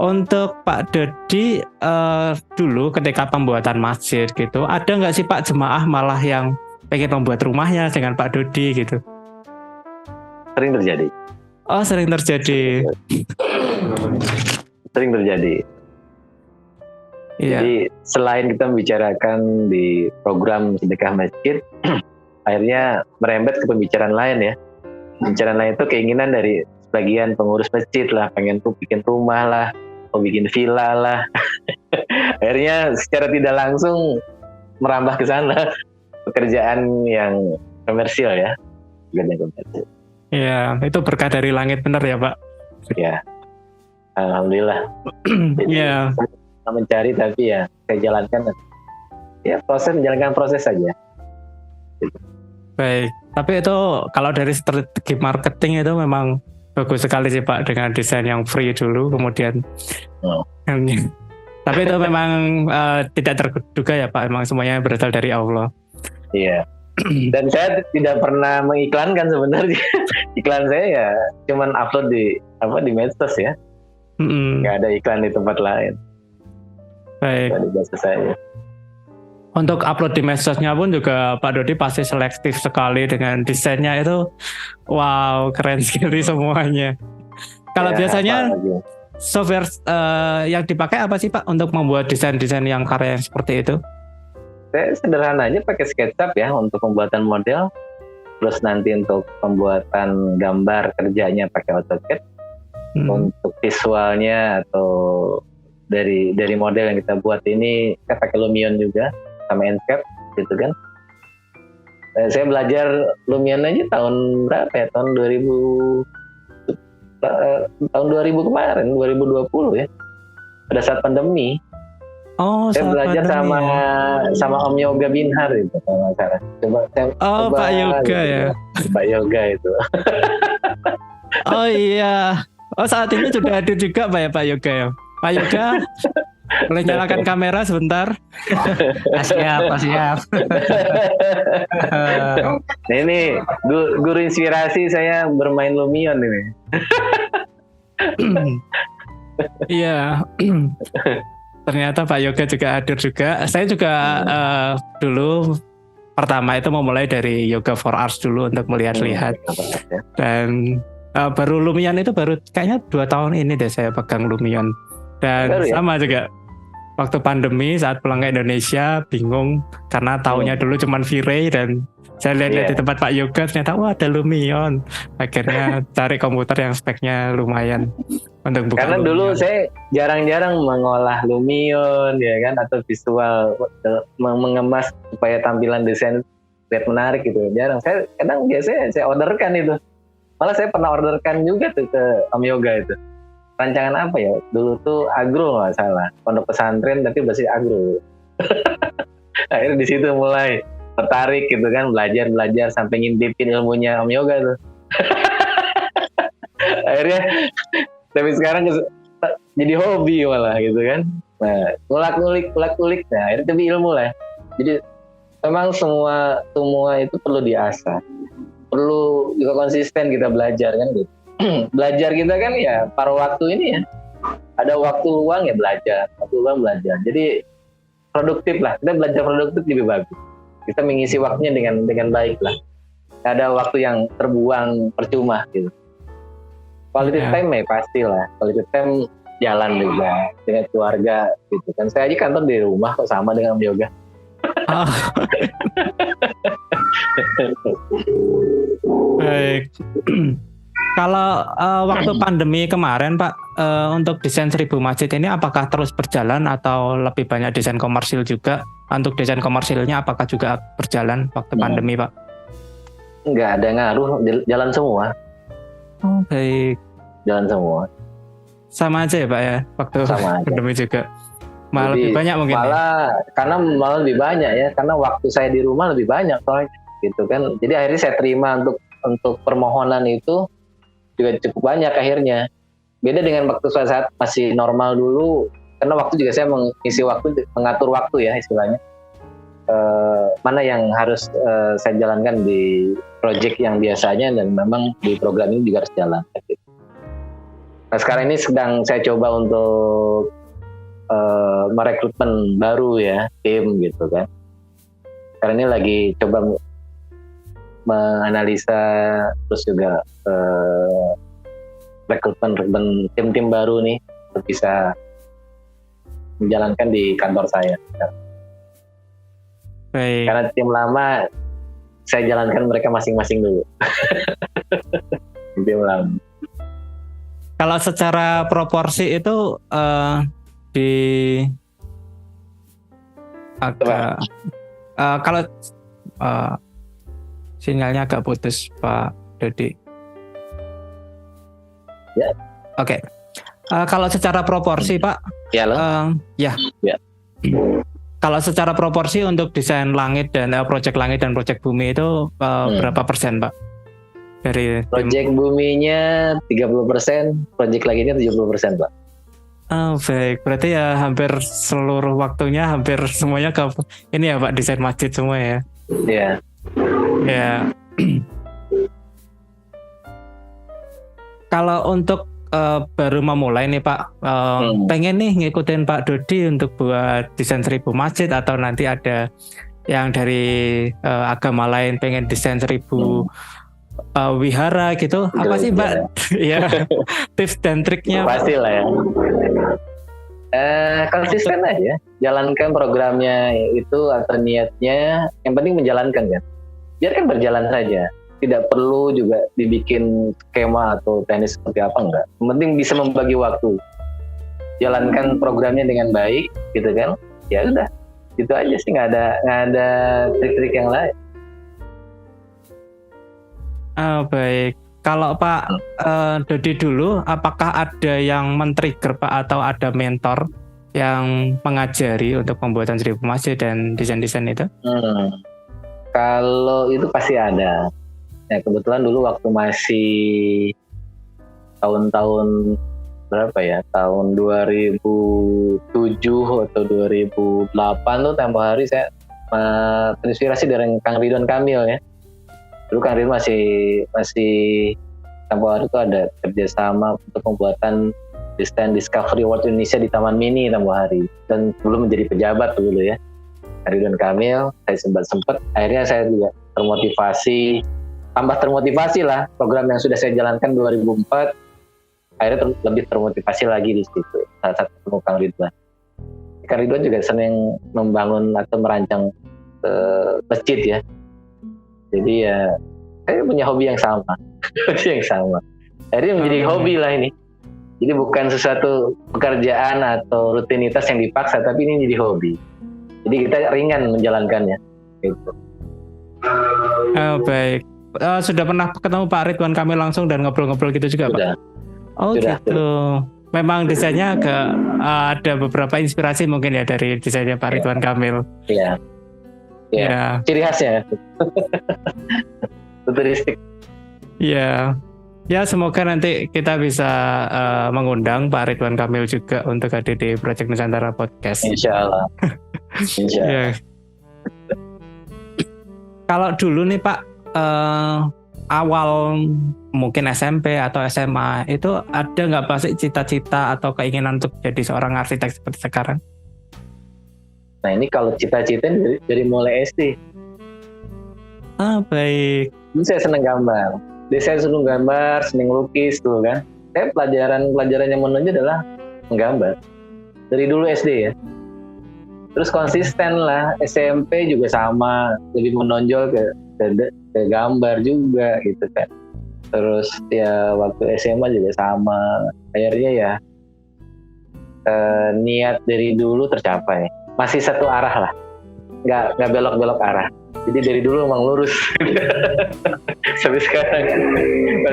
Untuk Pak Dodi dulu ketika pembuatan masjid gitu, ada nggak sih Pak jemaah malah yang pengen membuat rumahnya dengan Pak Dodi gitu? Sering terjadi. Oh, sering terjadi. Sering terjadi. Iya. Jadi selain kita membicarakan di program sedekah masjid, akhirnya merembet ke pembicaraan lain ya. Pembicaraan lain itu keinginan dari sebagian pengurus masjid lah, pengen tuh bikin rumah lah, mau bikin villa lah. Akhirnya secara tidak langsung merambah ke sana, pekerjaan yang komersial ya, pekerjaan komersial. Iya, itu berkah dari langit benar ya Pak. Ya, alhamdulillah. Iya. Saya mencari tapi ya saya jalankan. Ya menjalankan proses saja. Baik, tapi itu kalau dari strategi marketing itu memang bagus sekali sih Pak, dengan desain yang free dulu kemudian. Tapi itu memang tidak terduga ya Pak, memang semuanya berasal dari Allah. Iya. Dan saya tidak pernah mengiklankan sebenarnya. Iklan saya ya cuman upload di medsos ya. Nggak ada iklan di tempat lain. Baik. Di bahasa saya. Untuk upload di medsosnya pun juga Pak Dodi pasti selektif sekali dengan desainnya itu. Wow, keren sekali semuanya. Kalau ya, biasanya software yang dipakai apa sih Pak untuk membuat desain-desain yang karya yang seperti itu? Saya sederhana aja pakai SketchUp ya untuk pembuatan model. Terus nanti untuk pembuatan gambar kerjanya pakai AutoCAD. Untuk visualnya atau dari model yang kita buat ini kita pakai Lumion juga sama Enscape gitu kan. Saya belajar Lumion aja tahun berapa ya? Tahun 2000 kemarin, 2020 ya. Pada saat pandemi. Oh, saya belajar sama Om Yoga Binhar itu kalau nggak salah. Coba Pak Yoga gitu, ya. Pak Yoga itu. Oh iya. Oh, saat ini sudah hadir juga Pak Yoga ya. Pak Yoga, boleh nyalakan kamera sebentar? Siap. Nah, ini guru inspirasi saya bermain Lumion ini. Iya. Ternyata Pak Yoga juga hadir juga. Saya juga dulu pertama itu memulai dari Yoga for Arts dulu untuk melihat-lihat. Dan baru Lumion itu baru kayaknya 2 tahun ini deh saya pegang Lumion. Dan baru, sama juga waktu pandemi saat pulang ke Indonesia bingung karena taunya dulu cuman V-Ray dan saya lihat di tempat Pak Yoga ternyata ada Lumion. Akhirnya cari komputer yang speknya lumayan untuk buka. Karena Lumion. Dulu saya jarang-jarang mengolah Lumion ya kan, atau visual mengemas supaya tampilan desain terlihat menarik gitu. Jarang. Saya kadang biasanya saya orderkan itu. Malah saya pernah orderkan juga tuh ke Om Yoga itu. Rancangan apa ya? Dulu tuh agro nggak salah, pondok pesantren tapi masih agro. Akhirnya di situ mulai tertarik gitu kan, belajar sampai ngintipin ilmunya Om Yoga tuh. Akhirnya tapi sekarang jadi hobi malah gitu kan. Nah, ngulik, nah akhirnya tapi ilmu lah. Jadi memang semua itu perlu diasah. Perlu juga konsisten kita belajar kan gitu. Belajar kita kan ya paruh waktu ini ya. Ada waktu luang ya belajar, Jadi produktif lah. Kita belajar produktif lebih bagus. Kita mengisi waktunya dengan baik lah. Ada waktu yang terbuang percuma gitu. Quality time ya pasti lah. Quality time jalan juga dengan keluarga gitu kan. Saya aja kantor di rumah kok sama dengan Om Yoga. Baik. Kalau waktu pandemi kemarin Pak, untuk desain 1000 masjid ini apakah terus berjalan atau lebih banyak desain komersil juga? Untuk desain komersilnya apakah juga berjalan waktu pandemi, Pak? Nggak ada ngaruh, jalan semua. Oh, baik. Jalan semua. Sama aja ya, Pak ya, waktu pandemi juga. Malah lebih banyak mungkin. Malah lebih banyak ya, karena waktu saya di rumah lebih banyak soalnya, gitu kan. Jadi akhirnya saya terima untuk permohonan itu juga cukup banyak akhirnya. Beda dengan waktu saat masih normal dulu, karena waktu juga saya mengisi waktu, mengatur waktu ya istilahnya. Mana yang harus saya jalankan di project yang biasanya dan memang di program ini juga harus jalan. Nah sekarang ini sedang saya coba untuk merekrutmen baru ya, tim gitu kan. Karena ini lagi coba menganalisa terus juga rekrutmen tim-tim baru nih untuk bisa menjalankan di kantor saya. Baik. Karena tim lama saya jalankan mereka masing-masing dulu. Tim lama. Kalau secara proporsi itu di agak kalau sinyalnya agak putus Pak Dodi. Ya. Oke. Kalau secara proporsi Pak, ya. Ya. Kalau secara proporsi untuk desain langit dan proyek langit dan proyek bumi itu berapa persen Pak? Dari proyek buminya 30%, proyek langitnya 70% Pak. Oh, baik. Berarti ya hampir seluruh waktunya, hampir semuanya ke ini ya Pak, desain masjid semua ya? Iya. Ya. Kalau untuk baru memulai nih Pak, pengen nih ngikutin Pak Dodi untuk buat desain 1000 masjid atau nanti ada yang dari agama lain pengen desain 1000 wihara gitu, apa sih Pak? Ya, tips dan triknya? Pasti lah ya. Konsisten aja, jalankan programnya itu atau niatnya, yang penting menjalankan kan. Biarkan berjalan saja. Tidak perlu juga dibikin skema atau teknis seperti apa, enggak. Yang penting bisa membagi waktu. Jalankan programnya dengan baik, gitu kan. Ya udah, itu aja sih, nggak ada trik-trik yang lain. Baik. Kalau Pak Dodi dulu, apakah ada yang men-trigger Pak atau ada mentor yang mengajari untuk pembuatan 1000 masjid dan desain-desain itu? Kalau itu pasti ada. Ya, kebetulan dulu waktu masih tahun-tahun berapa ya, tahun 2007 atau 2008 tuh tempo hari saya terinspirasi dari Kang Ridwan Kamil ya. Dulu Kang Ridwan masih tempo hari itu ada kerjasama untuk pembuatan desain Discovery World Indonesia di Taman Mini tempo hari, dan belum menjadi pejabat dulu ya. Kang Ridwan Kamil, saya sempat akhirnya saya juga tambah termotivasi lah, program yang sudah saya jalankan 2004 akhirnya lebih termotivasi lagi di situ saat ketemu Kang Ridwan. Kang Ridwan juga senang membangun atau merancang masjid ya, jadi ya saya punya hobi yang sama. Akhirnya menjadi hobi lah ini, jadi bukan sesuatu pekerjaan atau rutinitas yang dipaksa, tapi ini jadi hobi, jadi kita ringan menjalankannya gitu. Baik. Sudah pernah ketemu Pak Ridwan Kamil langsung dan ngobrol-ngobrol gitu juga sudah. Pak? Oh sudah, gitu. Memang desainnya ada beberapa inspirasi mungkin ya dari desainnya Pak Ridwan Kamil. Iya. Ya. Ciri khasnya. Futuristik. Iya. Ya semoga nanti kita bisa mengundang Pak Ridwan Kamil juga untuk hadir di Project Nusantara Podcast. Insyaallah. Ya. Kalau dulu nih Pak, awal mungkin SMP atau SMA itu ada nggak pasti cita-cita atau keinginan untuk jadi seorang arsitek seperti sekarang? Nah ini kalau cita-cita dari mulai SD. Baik. Ini saya seneng gambar. Saya seneng gambar, seneng lukis dulu kan. Saya pelajaran yang menonjol adalah menggambar. Dari dulu SD ya. Terus konsisten lah, SMP juga sama, lebih menonjol ke gambar juga gitu kan. Terus ya waktu SMA juga sama. Akhirnya ya niat dari dulu tercapai. Masih satu arah lah, nggak belok-belok arah. Jadi dari dulu emang lurus sampai sekarang.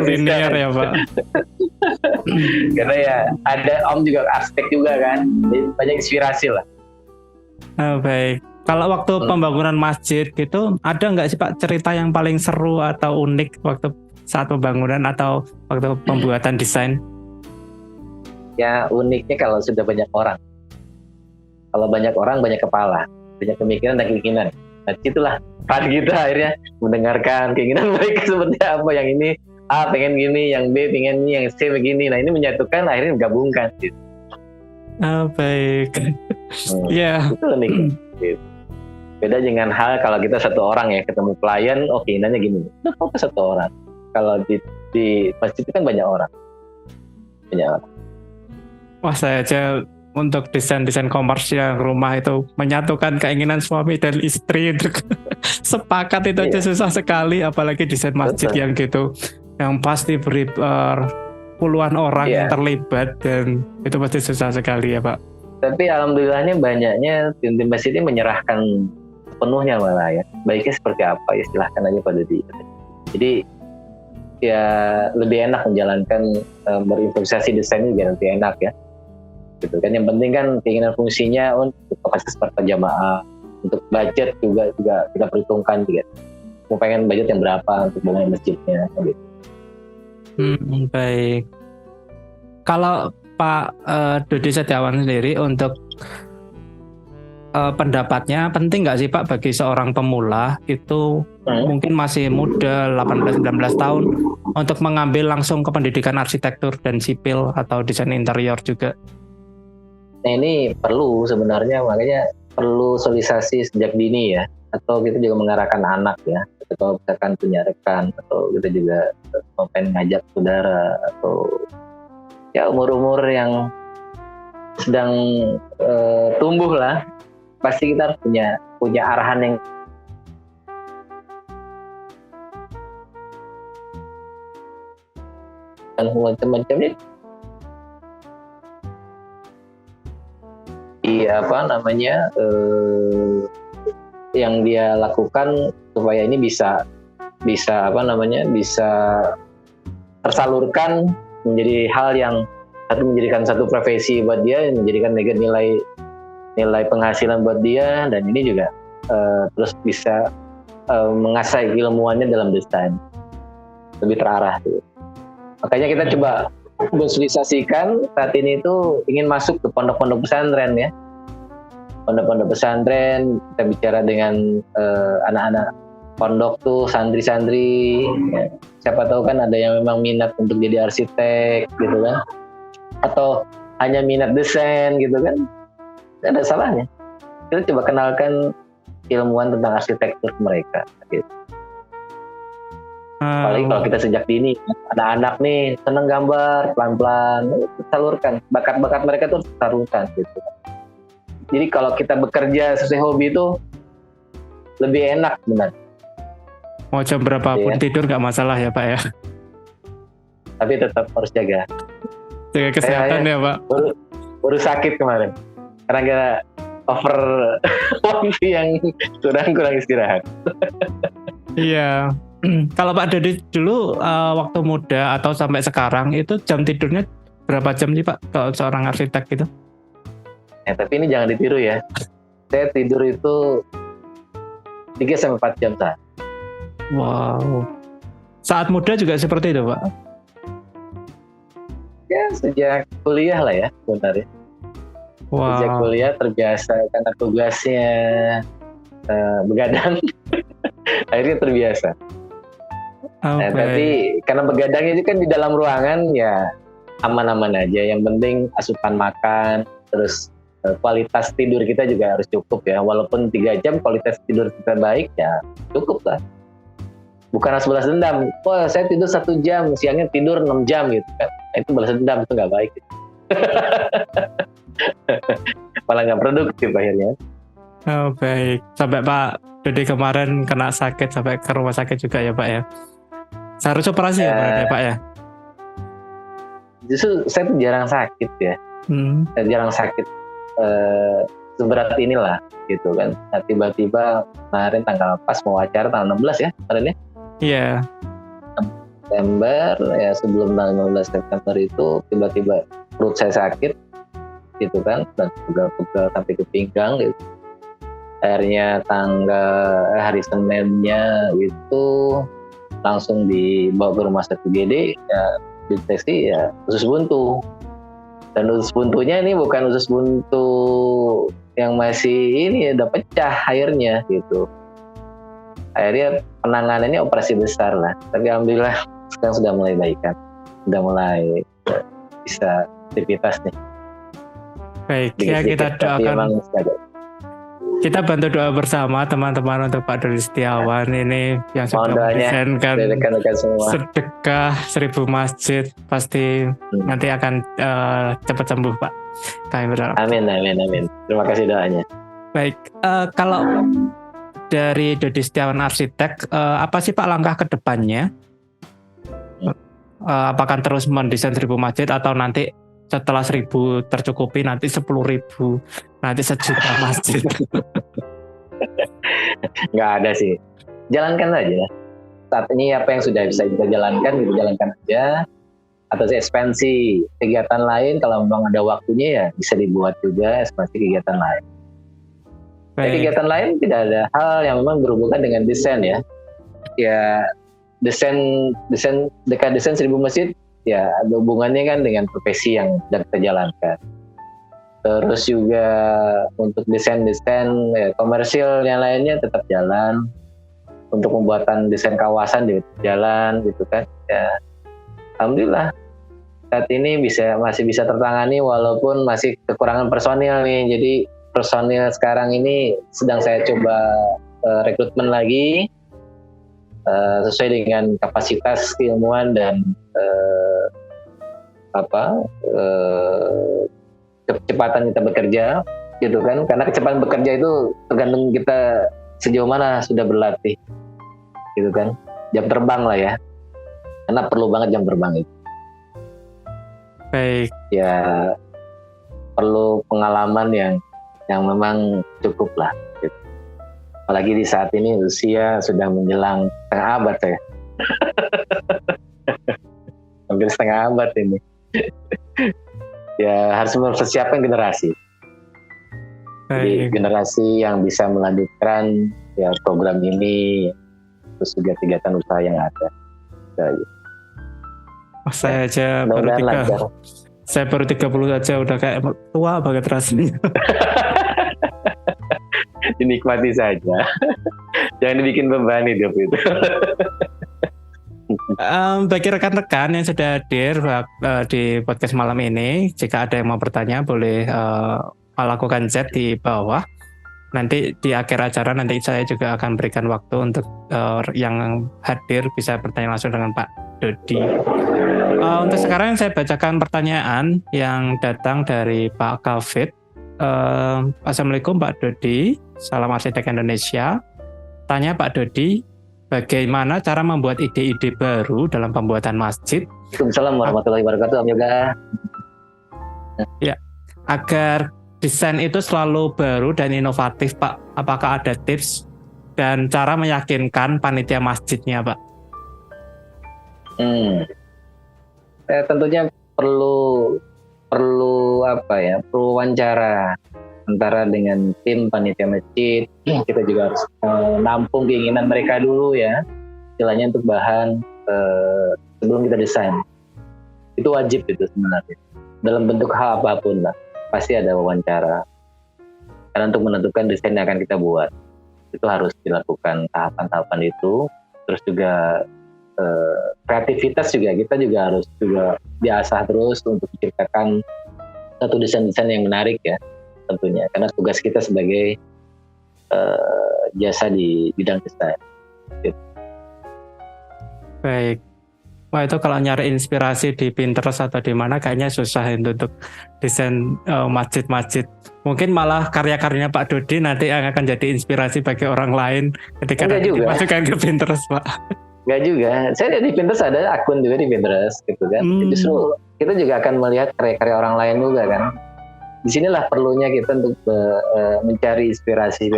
Linear ya Pak. Karena ya ada Om juga arsitek juga kan, jadi banyak inspirasi lah. Baik. Kalau waktu pembangunan masjid gitu, ada nggak sih Pak cerita yang paling seru atau unik waktu saat pembangunan atau waktu pembuatan desain? Ya uniknya kalau sudah banyak orang. Kalau banyak orang, banyak kepala, banyak pemikiran dan keinginan. Nah, itulah part kita akhirnya mendengarkan keinginan mereka seperti apa. Yang ini A pengen gini, yang B pengen ini, yang C begini. Nah ini menyatukan, akhirnya menggabungkan. Gitu. Baik. Ya. Itu unik. Gitu. Beda dengan hal kalau kita satu orang ya, ketemu klien, oh keinginannya gini. Itu fokus satu orang. Kalau di masjid itu kan banyak orang. Banyak orang. Wah, saya aja untuk desain-desain komersial rumah itu menyatukan keinginan suami dan istri untuk sepakat itu aja susah sekali, apalagi desain masjid yang gitu, yang pasti beri puluhan orang yang terlibat, dan itu pasti susah sekali ya Pak. Tapi alhamdulillahnya banyaknya tim masjid ini menyerahkan sepenuhnya malah ya, baiknya seperti apa ya silahkan aja pada dia. Jadi ya lebih enak menjalankan berimprovisasi desainnya juga lebih enak ya. Gitu kan, yang penting kan keinginan fungsinya untuk kapasitas per jamaah, untuk budget juga kita perhitungkan gitu. Mau pengen budget yang berapa untuk bangun masjidnya gitu. Baik. Kalau Pak Dodi Setiawan sendiri untuk pendapatnya penting nggak sih Pak bagi seorang pemula itu mungkin masih muda 18-19 tahun untuk mengambil langsung ke pendidikan arsitektur dan sipil atau desain interior juga? Nah ini perlu sebenarnya, makanya perlu sosialisasi sejak dini ya, atau kita juga mengarahkan anak ya, atau misalkan punya rekan, atau kita juga pengen ngajak saudara, atau ya umur-umur yang sedang tumbuh lah, pasti kita harus punya arahan yang dan macam-macamnya. Iya yang dia lakukan supaya ini bisa tersalurkan menjadi hal yang menjadikan satu profesi buat dia, menjadikan nilai penghasilan buat dia, dan ini juga terus bisa mengasah keilmuannya dalam desain lebih terarah gitu. Makanya kita coba sosialisasikan saat ini itu ingin masuk ke pondok-pondok pesantren ya. Pondok-pondok pesantren, kita bicara dengan anak-anak pondok tuh, santri-santri ya. Siapa tahu kan ada yang memang minat untuk jadi arsitek gitu kan, atau hanya minat desain gitu kan, tidak ada salahnya kita coba kenalkan ilmuwan tentang arsitektur ke mereka gitu. Apalagi kalau kita sejak dini, anak-anak nih seneng gambar, pelan-pelan salurkan bakat-bakat mereka tuh salurkan gitu. Jadi kalau kita bekerja sesuai hobi itu lebih enak benar. Mau jam berapapun tidur nggak masalah ya Pak ya. Tapi tetap harus jaga kesehatan ya Pak. Baru sakit kemarin karena gara over waktu yang kurang istirahat. Iya. Kalau Pak Dodi dulu waktu muda atau sampai sekarang itu jam tidurnya berapa jam sih Pak kalau seorang arsitek gitu? Tapi ini jangan ditiru ya. Saya tidur itu 3-4 jam saat. Wow. Saat muda juga seperti itu Pak? Ya sejak kuliah lah ya sebenarnya. Wow. Sejak kuliah terbiasa karena tugasnya begadang. Akhirnya terbiasa. Okay. Tapi karena begadangnya itu kan di dalam ruangan ya aman-aman aja. Yang penting asupan makan, terus kualitas tidur kita juga harus cukup ya. Walaupun 3 jam kualitas tidur kita baik ya cukup lah. Bukan harus balas dendam. Wah saya tidur 1 jam, siangnya tidur 6 jam gitu kan. Itu balas dendam, itu nggak baik. Gitu. Malah nggak produktif akhirnya. Oh baik. Sampai Pak Dodi kemarin kena sakit sampai ke rumah sakit juga ya Pak ya. Seharusnya operasi ya berarti Pak ya? Justru saya tuh jarang sakit ya. Saya jarang sakit seberat inilah gitu kan. Nah, tiba-tiba kemarin pas mau acara tanggal 16 ya kemarin ya. Iya. September ya, sebelum tanggal 15 September itu tiba-tiba perut saya sakit gitu kan, dan pegal-pegal sampai ke pinggang gitu. Akhirnya hari Seninnya itu langsung dibawa ke rumah sakit UGD, ya deteksi ya usus buntu. Dan usus buntunya ini bukan usus buntu yang masih ini ya, udah pecah airnya gitu. Akhirnya penanganannya operasi besar lah. Tapi alhamdulillah sekarang sudah mulai baikan, sudah mulai bisa aktivitas nih. Baik, ya kita doakan. Kita bantu doa bersama teman-teman untuk Pak Dodi Setiawan ini yang sudah mendesainkan sedekah 1000 masjid, pasti nanti akan cepat sembuh Pak. Kami berdoa. Amin. Terima kasih doanya. Baik, kalau dari Dodi Setiawan Arsitek, apa sih Pak langkah ke depannya? Apakah terus mendesain 1000 masjid atau nanti setelah 1000 tercukupi nanti 10.000, nanti 1 juta masjid? Nggak ada sih, jalankan aja. Saat ini apa yang sudah bisa kita jalankan, kita jalankan aja. Atau ekspansi kegiatan lain, kalau memang ada waktunya ya bisa dibuat juga ekspansi kegiatan lain. Kegiatan lain tidak ada hal yang memang berhubungan dengan desain ya. Ya desain 1000 masjid ya ada hubungannya kan dengan profesi yang sedang kita jalankan. Terus juga untuk desain-desain komersil yang lainnya tetap jalan. Untuk pembuatan desain kawasan juga jalan gitu kan. Ya, alhamdulillah saat ini masih bisa tertangani walaupun masih kekurangan personil nih. Jadi personil sekarang ini sedang saya coba rekrutmen lagi sesuai dengan kapasitas keilmuan dan kecepatan kita bekerja gitu kan, karena kecepatan bekerja itu tergantung kita sejauh mana sudah berlatih gitu kan, jam terbang lah ya, karena perlu banget jam terbang itu. Baik ya, perlu pengalaman yang memang cukup lah gitu. Apalagi di saat ini usia sudah menjelang setengah abad saya. Hampir setengah abad ini. Ya harus mempersiapkan generasi. Jadi generasi yang bisa melanjutkan ya program ini, terus juga kegiatan usaha yang ada. Saya baru 30 saja udah kayak tua banget rasanya. Dinikmati saja. Jangan dibikin beban hidup itu. Bagi rekan-rekan yang sudah hadir di podcast malam ini, jika ada yang mau bertanya boleh lakukan chat di bawah. Nanti di akhir acara nanti saya juga akan berikan waktu untuk yang hadir bisa bertanya langsung dengan Pak Dodi. Untuk sekarang saya bacakan pertanyaan yang datang dari Pak Kavit. Assalamualaikum Pak Dodi, salam arsitek Indonesia. Tanya Pak Dodi, bagaimana cara membuat ide-ide baru dalam pembuatan masjid? Waalaikumsalam warahmatullahi wabarakatuh. Ya, agar desain itu selalu baru dan inovatif Pak. Apakah ada tips dan cara meyakinkan panitia masjidnya Pak? Tentunya perlu wawancara antara dengan tim panitia masjid. Kita juga harus nampung keinginan mereka dulu ya, istilahnya untuk bahan sebelum kita desain. Itu wajib itu sebenarnya, dalam bentuk hal apapun lah, pasti ada wawancara. Karena untuk menentukan desain yang akan kita buat, itu harus dilakukan tahapan-tahapan itu. Terus juga kreativitas juga, kita juga harus diasah terus untuk menciptakan satu desain-desain yang menarik ya tentunya, karena tugas kita sebagai jasa di bidang desain. Gitu. Baik. Wah itu kalau nyari inspirasi di Pinterest atau di mana kayaknya susah untuk desain masjid-masjid. Mungkin malah karya-karyanya Pak Dodi nanti akan jadi inspirasi bagi orang lain ketika nanti dimasukkan ke Pinterest Pak. Nggak juga. Saya lihat di Pinterest ada akun juga di Pinterest gitu kan. Justru kita juga akan melihat karya-karya orang lain juga kan. Disinilah perlunya kita untuk mencari inspirasi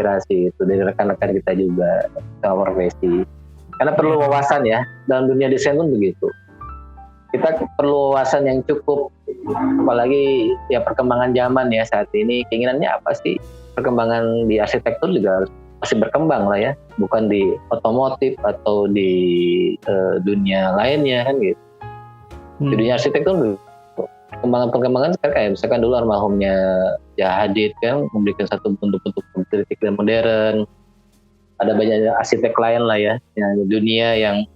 itu dari rekan-rekan kita juga sama profesi. Karena perlu wawasan ya, dalam dunia desain pun begitu. Kita perlu wawasan yang cukup, apalagi ya perkembangan zaman ya saat ini. Keinginannya apa sih? Perkembangan di arsitektur juga masih berkembang lah ya, bukan di otomotif atau di dunia lainnya kan gitu. Di dunia arsitektur perkembangan sekarang kayak misalkan dulu almarhumnya Zaha Hadid kan memberikan satu bentuk-bentuk kritik dan modern. Ada banyak arsitek lain lah ya, yang dunia yang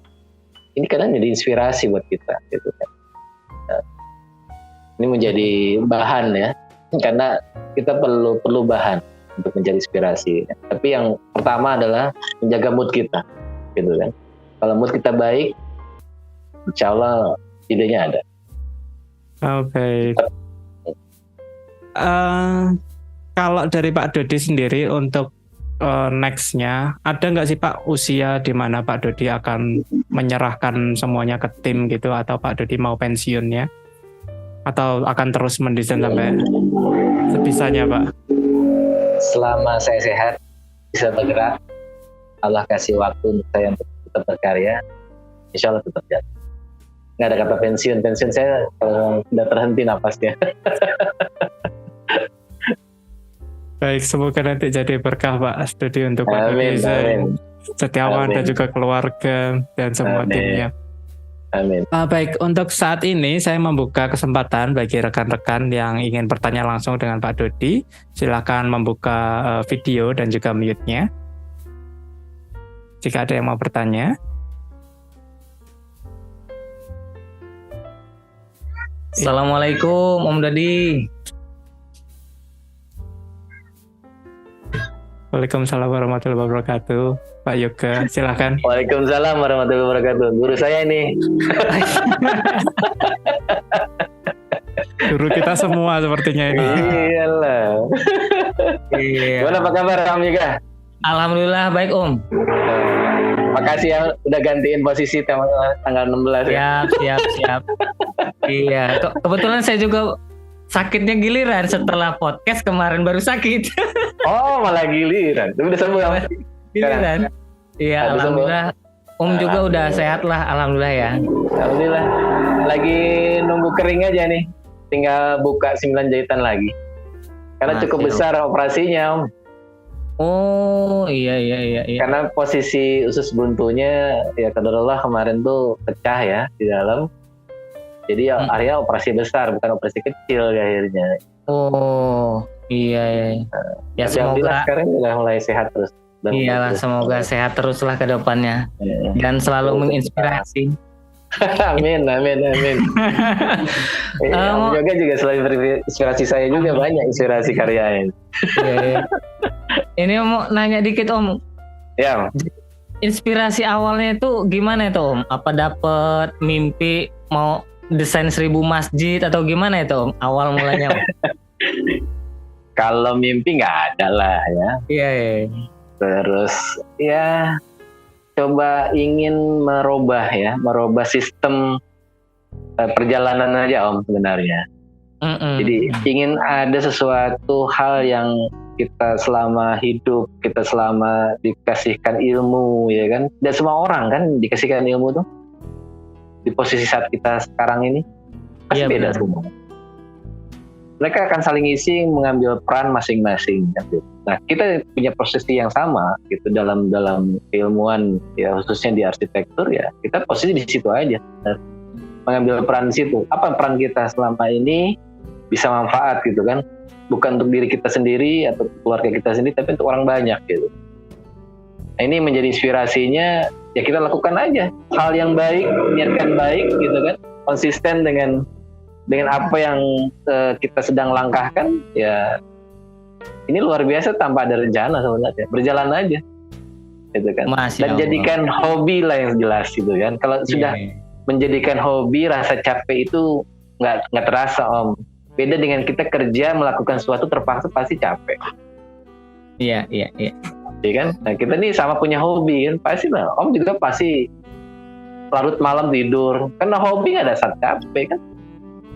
ini kadang jadi inspirasi buat kita gitu kan. Nah, ini menjadi bahan ya, karena kita perlu bahan untuk mencari inspirasi. Tapi yang pertama adalah menjaga mood kita, gitu kan. Kalau mood kita baik, insya Allah idenya ada. Oke. Kalau dari Pak Dodi sendiri untuk next-nya, ada nggak sih Pak usia di mana Pak Dodi akan menyerahkan semuanya ke tim gitu, atau Pak Dodi mau pensiunnya, atau akan terus mendesain sampai sebisanya Pak? Selama saya sehat, bisa bergerak, Allah kasih waktu untuk saya untuk tetap berkarya, insya Allah tetap jalan. Nggak ada kata pensiun saya udah terhenti napasnya. Baik, semoga nanti jadi berkah Pak studi untuk Pak Dodi Setiawan dan juga keluarga dan semua timnya. Amin. Baik, untuk saat ini saya membuka kesempatan bagi rekan-rekan yang ingin bertanya langsung dengan Pak Dodi. Silakan membuka video dan juga mute-nya. Jika ada yang mau bertanya. Assalamualaikum Om Dodi. Waalaikumsalam warahmatullahi wabarakatuh. Pak Yoga, silakan. Waalaikumsalam warahmatullahi wabarakatuh. Guru saya ini. Guru kita semua sepertinya ini. Iyalah. Iya. Gimana, apa kabar Om Yoga? Alhamdulillah baik Om. Makasih ya udah gantiin posisi tanggal 16 ya. Siap. Iya, kebetulan saya juga sakitnya giliran setelah podcast kemarin baru sakit. Oh, malah giliran. Udah sembuh ya? Giliran. Iya, alhamdulillah. Om juga udah sehat lah, alhamdulillah ya. Alhamdulillah. Lagi nunggu kering aja nih. Tinggal buka 9 jahitan lagi. Karena cukup besar operasinya, Om. Oh, iya. Karena posisi usus buntunya ya qadarullah kemarin tuh pecah ya di dalam. Jadi akhirnya operasi besar, bukan operasi kecil ya akhirnya. Oh, iya. Ya semoga sekarang udah mulai sehat terus. Iyalah, semoga sehat teruslah ke depannya. Dan selalu menginspirasi. Amin. Yoga juga selain berinspirasi saya juga banyak inspirasi karyanya. Iya. Ini mau nanya dikit Om. Ya. Inspirasi awalnya itu gimana itu Om? Apa dapet mimpi mau desain 1000 masjid atau gimana itu Om? Awal mulanya Om? Kalau mimpi nggak ada lah ya. Iya. Terus ya coba ingin merubah sistem perjalanan aja Om sebenarnya. Jadi ingin ada sesuatu hal yang kita selama hidup, kita selama dikasihkan ilmu ya kan, dan semua orang kan dikasihkan ilmu tuh di posisi saat kita sekarang ini pasti beda semua. Mereka akan saling isi, mengambil peran masing-masing. Nah, kita punya posisi yang sama gitu dalam keilmuan ya, khususnya di arsitektur ya. Kita posisi di situ aja, mengambil peran di situ. Apa peran kita selama ini bisa manfaat gitu kan? Bukan untuk diri kita sendiri atau keluarga kita sendiri, tapi untuk orang banyak gitu. Nah, ini menjadi inspirasinya, ya kita lakukan aja hal yang baik, niatkan baik gitu kan, konsisten dengan apa yang kita sedang langkahkan, ya ini luar biasa tanpa ada rencana sebenarnya, berjalan aja gitu kan. Dan jadikan hobi lah yang jelas gitu kan. Kalau sudah menjadikan hobi, rasa capek itu nggak terasa Om. Beda dengan kita kerja melakukan sesuatu terpaksa pasti capek. Iya. Iya kan? Nah kita nih sama punya hobi kan, pasti lah. Om juga pasti larut malam tidur. Karena hobi nggak ada saat capek kan.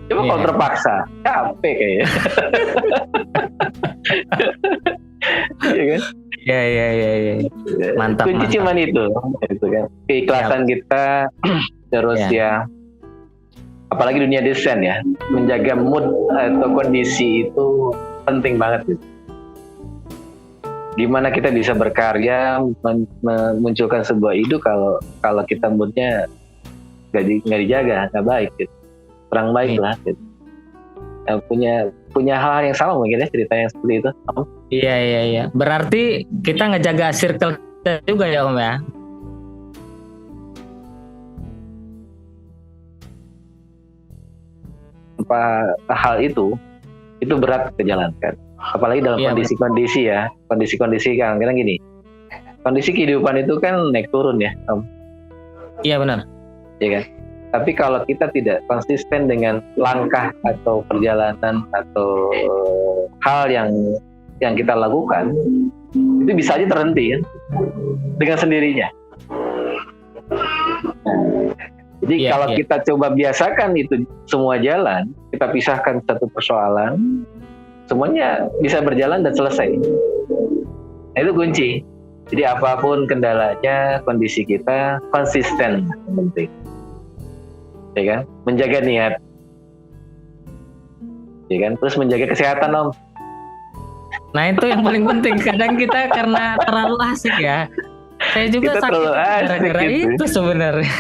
Coba kalau terpaksa, capek kayaknya. Iya kan? Iya. Mantap. Kunci cuma itu kan. Keikhlasan kita, terus ya. Apalagi dunia desain ya, menjaga mood atau kondisi itu penting banget gitu. Gimana kita bisa berkarya, memunculkan sebuah ide kalau kita moodnya nggak dijaga, nggak baik gitu. Kurang baik lah gitu. Punya hal yang sama mungkin ya, cerita yang seperti itu. Iya. Berarti kita ngejaga circle kita juga ya Om ya. Hal itu berat dijalankan, apalagi dalam kondisi-kondisi kan gini, kondisi kehidupan itu kan naik turun ya Om. Iya benar ya kan, tapi kalau kita tidak konsisten dengan langkah atau perjalanan atau hal yang kita lakukan, itu bisa aja terhenti ya dengan sendirinya. Jadi kalau kita coba biasakan itu semua jalan, kita pisahkan satu persoalan, semuanya bisa berjalan dan selesai. Nah, itu kunci. Jadi apapun kendalanya, kondisi kita konsisten penting. Ya kan? Menjaga niat. Ya kan? Terus menjaga kesehatan Om. Nah, itu yang paling penting. Kadang kita karena terlalu asik ya. Saya juga sakit gara-gara gitu. Itu sebenarnya.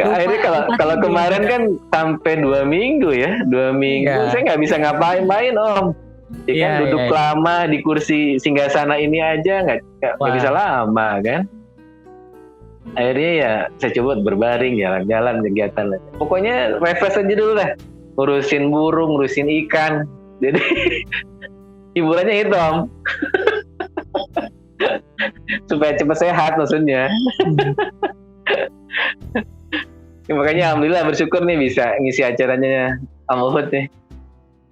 Akhirnya kalau kemarin kan sampai 2 minggu ya, 2 minggu saya nggak bisa ngapain Om. Ya kan, duduk lama di kursi singgasana ini aja nggak bisa lama kan. Akhirnya ya saya coba berbaring, jalan-jalan, kegiatan. Pokoknya refresh aja dulu lah, ngurusin burung, ngurusin ikan. Jadi hiburannya itu Om. Supaya cepat sehat maksudnya. Ya, makanya alhamdulillah bersyukur nih bisa ngisi acaranya Om Uhud nih.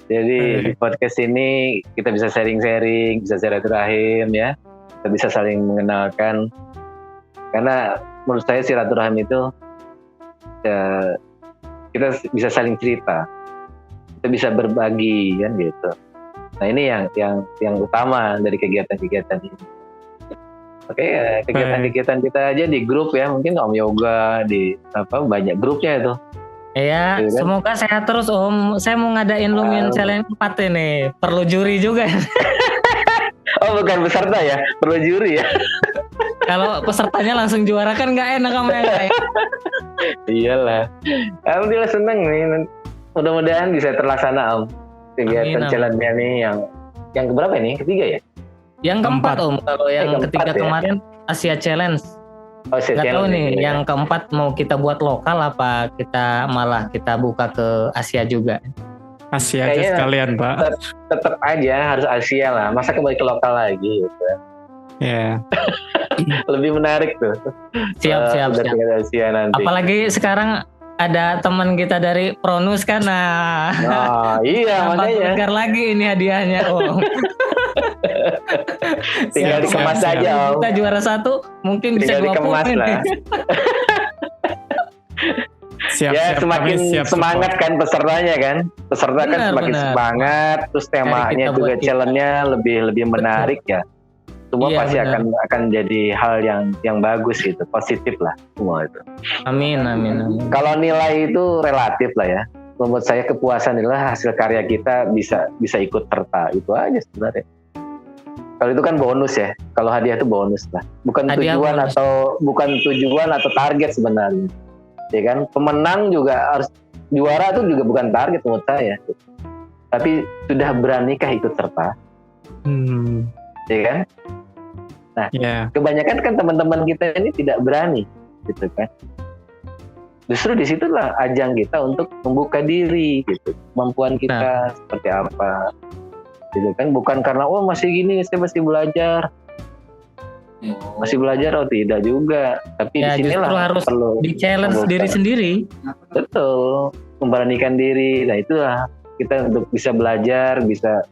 Jadi di podcast ini kita bisa sharing-sharing, bisa silaturahim ya. Kita bisa saling mengenalkan. Karena menurut saya silaturahim itu ya, kita bisa saling cerita. Kita bisa berbagi kan gitu. Nah, ini yang utama dari kegiatan-kegiatan ini. Oke, kegiatan-kegiatan kita aja di grup ya, mungkin Om Yoga di banyak grupnya itu. Iya, kan? Semoga sehat terus Om. Saya mau ngadain Lumion Challenge 4 ini. Perlu juri juga. Oh, bukan peserta ya, perlu juri ya. Kalau pesertanya langsung juara kan nggak enak sama yang lain. Iyalah. Alhamdulillah seneng nih. Mudah-mudahan bisa terlaksana Om. Kegiatan challenge-nya nih yang keberapa ini? Ketiga ya? Yang keempat Om. Kalau yang ketiga kemarin Asia Challenge. Gak tahu nih yang keempat mau kita buat lokal apa kita buka ke Asia juga. Asia aja sekalian Pak. Tetap aja harus Asia lah. Masa kembali ke lokal lagi gitu. Ya. Lebih menarik tuh. Siap. Asia nanti. Apalagi sekarang ada teman kita dari Pronus kan. Nah iya makanya. Bakar lagi ini hadiahnya Om. Tinggal dikemas aja Om. Kita juara 1 mungkin bisa 20 lah. Siap, semakin semangat kan pesertanya kan. Peserta kan semakin semangat, terus temanya juga challenge-nya lebih menarik ya. Semua pasti akan jadi hal yang bagus gitu, positif lah semua itu. Amin. Kalau nilai itu relatif lah ya. Menurut saya kepuasan adalah hasil karya kita bisa ikut serta, itu aja sebenarnya. Kalau itu kan bonus ya. Kalau hadiah itu bonus lah. Bukan tujuan atau target sebenarnya. Ya kan? Pemenang juga harus juara itu juga bukan target menurut saya. Tapi sudah beranikah ikut serta? Ya kan? Nah, kebanyakan kan teman-teman kita ini tidak berani, gitu kan? Justru disitulah ajang kita untuk membuka diri, gitu. Kemampuan kita seperti apa, gitu kan? Bukan karena masih gini, saya masih belajar, tidak juga. Tapi disinilah harus perlu di challenge diri sendiri. Betul, memberanikan diri. Nah itulah kita untuk bisa belajar, bisa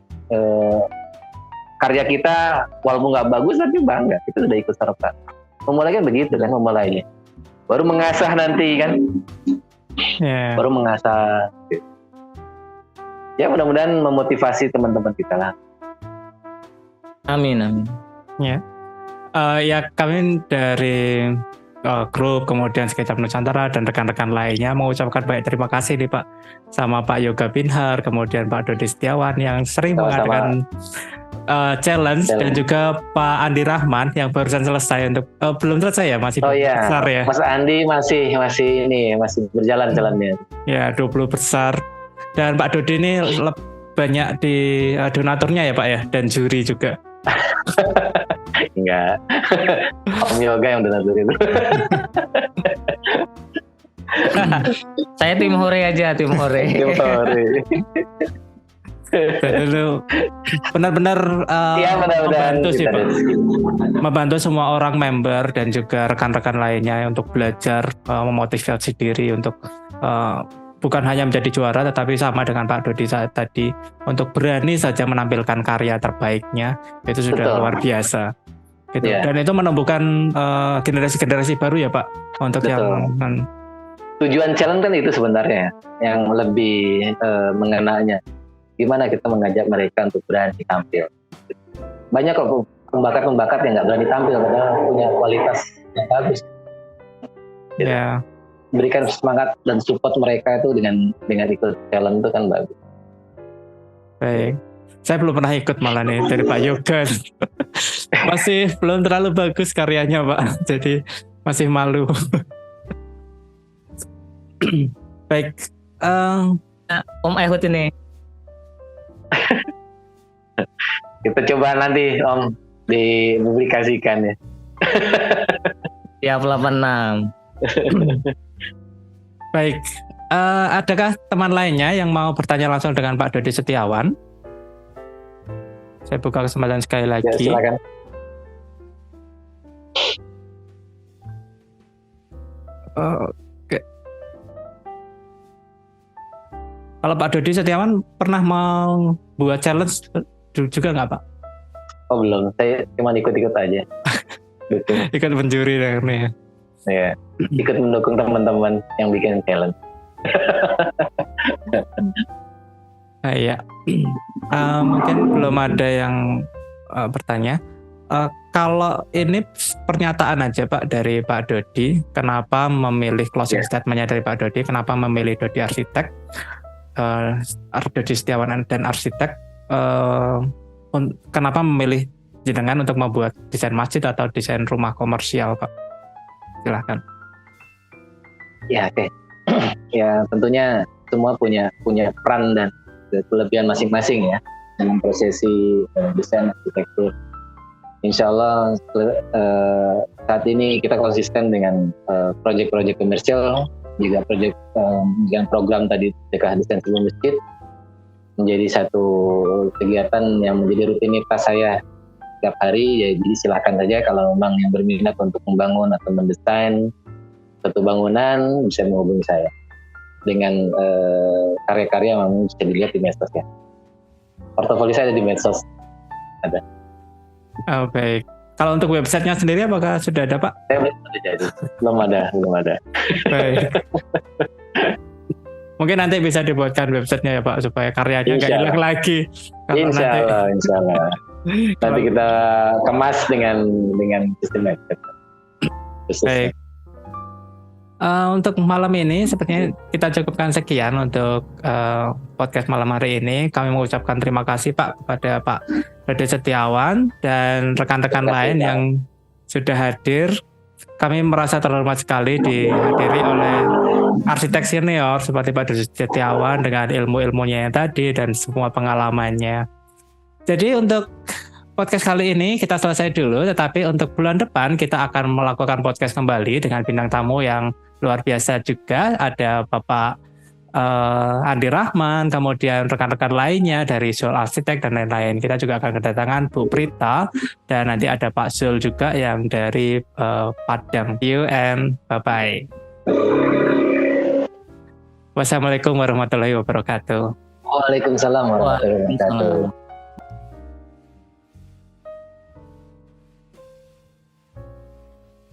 karya kita walaupun nggak bagus tapi bangga kita sudah ikut serta. memulai kan begitu kan memulainya. Baru mengasah nanti kan. Baru mengasah. Ya mudah-mudahan memotivasi teman-teman kita lah. Amin. Ya. Ya kami dari grup kemudian Sketchup Nusantara dan rekan-rekan lainnya mengucapkan banyak terima kasih nih Pak sama Pak Yoga Binhar, kemudian Pak Dodi Setiawan yang sering mengadakan challenge dan juga Pak Andi Rahman yang barusan selesai untuk belum selesai ya masih besar ya. Mas Andi masih berjalan jalannya. Ya 20 besar dan Pak Dodi ini banyak di donaturnya ya Pak ya dan juri juga. Enggak. Om Yoga yang donatur itu. Saya tim Hore aja, tim Hore. Dulu benar-benar membantu semua orang member dan juga rekan-rekan lainnya untuk belajar memotivasi diri untuk bukan hanya menjadi juara tetapi sama dengan Pak Dodi saat tadi untuk berani saja menampilkan karya terbaiknya itu sudah luar biasa gitu. Dan itu menumbuhkan generasi-generasi baru ya Pak untuk yang tujuan challenge kan itu sebenarnya yang lebih mengenanya gimana kita mengajak mereka untuk berani tampil. Banyak kok pembakat-pembakat yang nggak berani tampil padahal punya kualitas yang bagus. Ya. Berikan semangat dan support mereka itu dengan ikut challenge itu kan bagus. Baik. Saya belum pernah ikut malah nih dari Pak Yoga. Masih belum terlalu bagus karyanya Pak. Jadi masih malu. Baik. Om Ehud ini. Kita coba nanti Om dipublikasikan ya. Siap 86. Baik, adakah teman lainnya yang mau bertanya langsung dengan Pak Dodi Setiawan? Saya buka kesempatan sekali lagi. Ya, silakan. Oke. Kalau Pak Dodi Setiawan pernah mau buat challenge juga nggak Pak? Oh belum, saya cuma ikut-ikut aja. Ikut menjuri nih. Ya, ikut mendukung teman-teman yang bikin challenge. Iya. Mungkin belum ada yang bertanya. Kalau ini pernyataan aja Pak dari Pak Dodi, kenapa memilih closing statement-nya dari Pak Dodi, kenapa memilih Dodi Arsitek, Dodi Setiawan dan Arsitek, kenapa memilih jenengan untuk membuat desain masjid atau desain rumah komersial Pak? Silahkan. Ya oke. Ya tentunya semua punya peran dan kelebihan masing-masing ya dalam prosesi desain arsitektur. Insya Allah saat ini kita konsisten dengan proyek-proyek komersial, juga proyek dengan program tadi DKH Desain Sebelum Masjid menjadi satu kegiatan yang menjadi rutinitas saya setiap hari. Ya, jadi silakan saja kalau memang yang berminat untuk membangun atau mendesain satu bangunan bisa menghubungi saya dengan karya-karya yang bisa dilihat di medsos ya. Portofolio saya ada di medsos ada. Oh, baik. Kalau untuk websitenya sendiri apakah sudah ada Pak? Saya belum ada. Baik. Mungkin nanti bisa dibuatkan websitenya ya Pak supaya karyanya nggak hilang lagi. Insya Allah. Nanti kita kemas dengan sistem website. Baik. Untuk malam ini sepertinya kita cukupkan sekian untuk podcast malam hari ini. Kami mengucapkan terima kasih Pak kepada Pak Dodi Setiawan dan rekan-rekan lain yang sudah hadir. Kami merasa terhormat sekali dihadiri oleh arsitek senior seperti Pak Dodi Setiawan dengan ilmu-ilmunya yang tadi dan semua pengalamannya. Jadi untuk podcast kali ini kita selesai dulu, tetapi untuk bulan depan kita akan melakukan podcast kembali dengan bintang tamu yang luar biasa juga. Ada Bapak Andi Rahman, kemudian rekan-rekan lainnya dari Zul Arsitek dan lain-lain. Kita juga akan kedatangan Bu Prita dan nanti ada Pak Zul juga yang dari Padang. See you and bye-bye. Wassalamualaikum warahmatullahi wabarakatuh. Waalaikumsalam warahmatullahi wabarakatuh.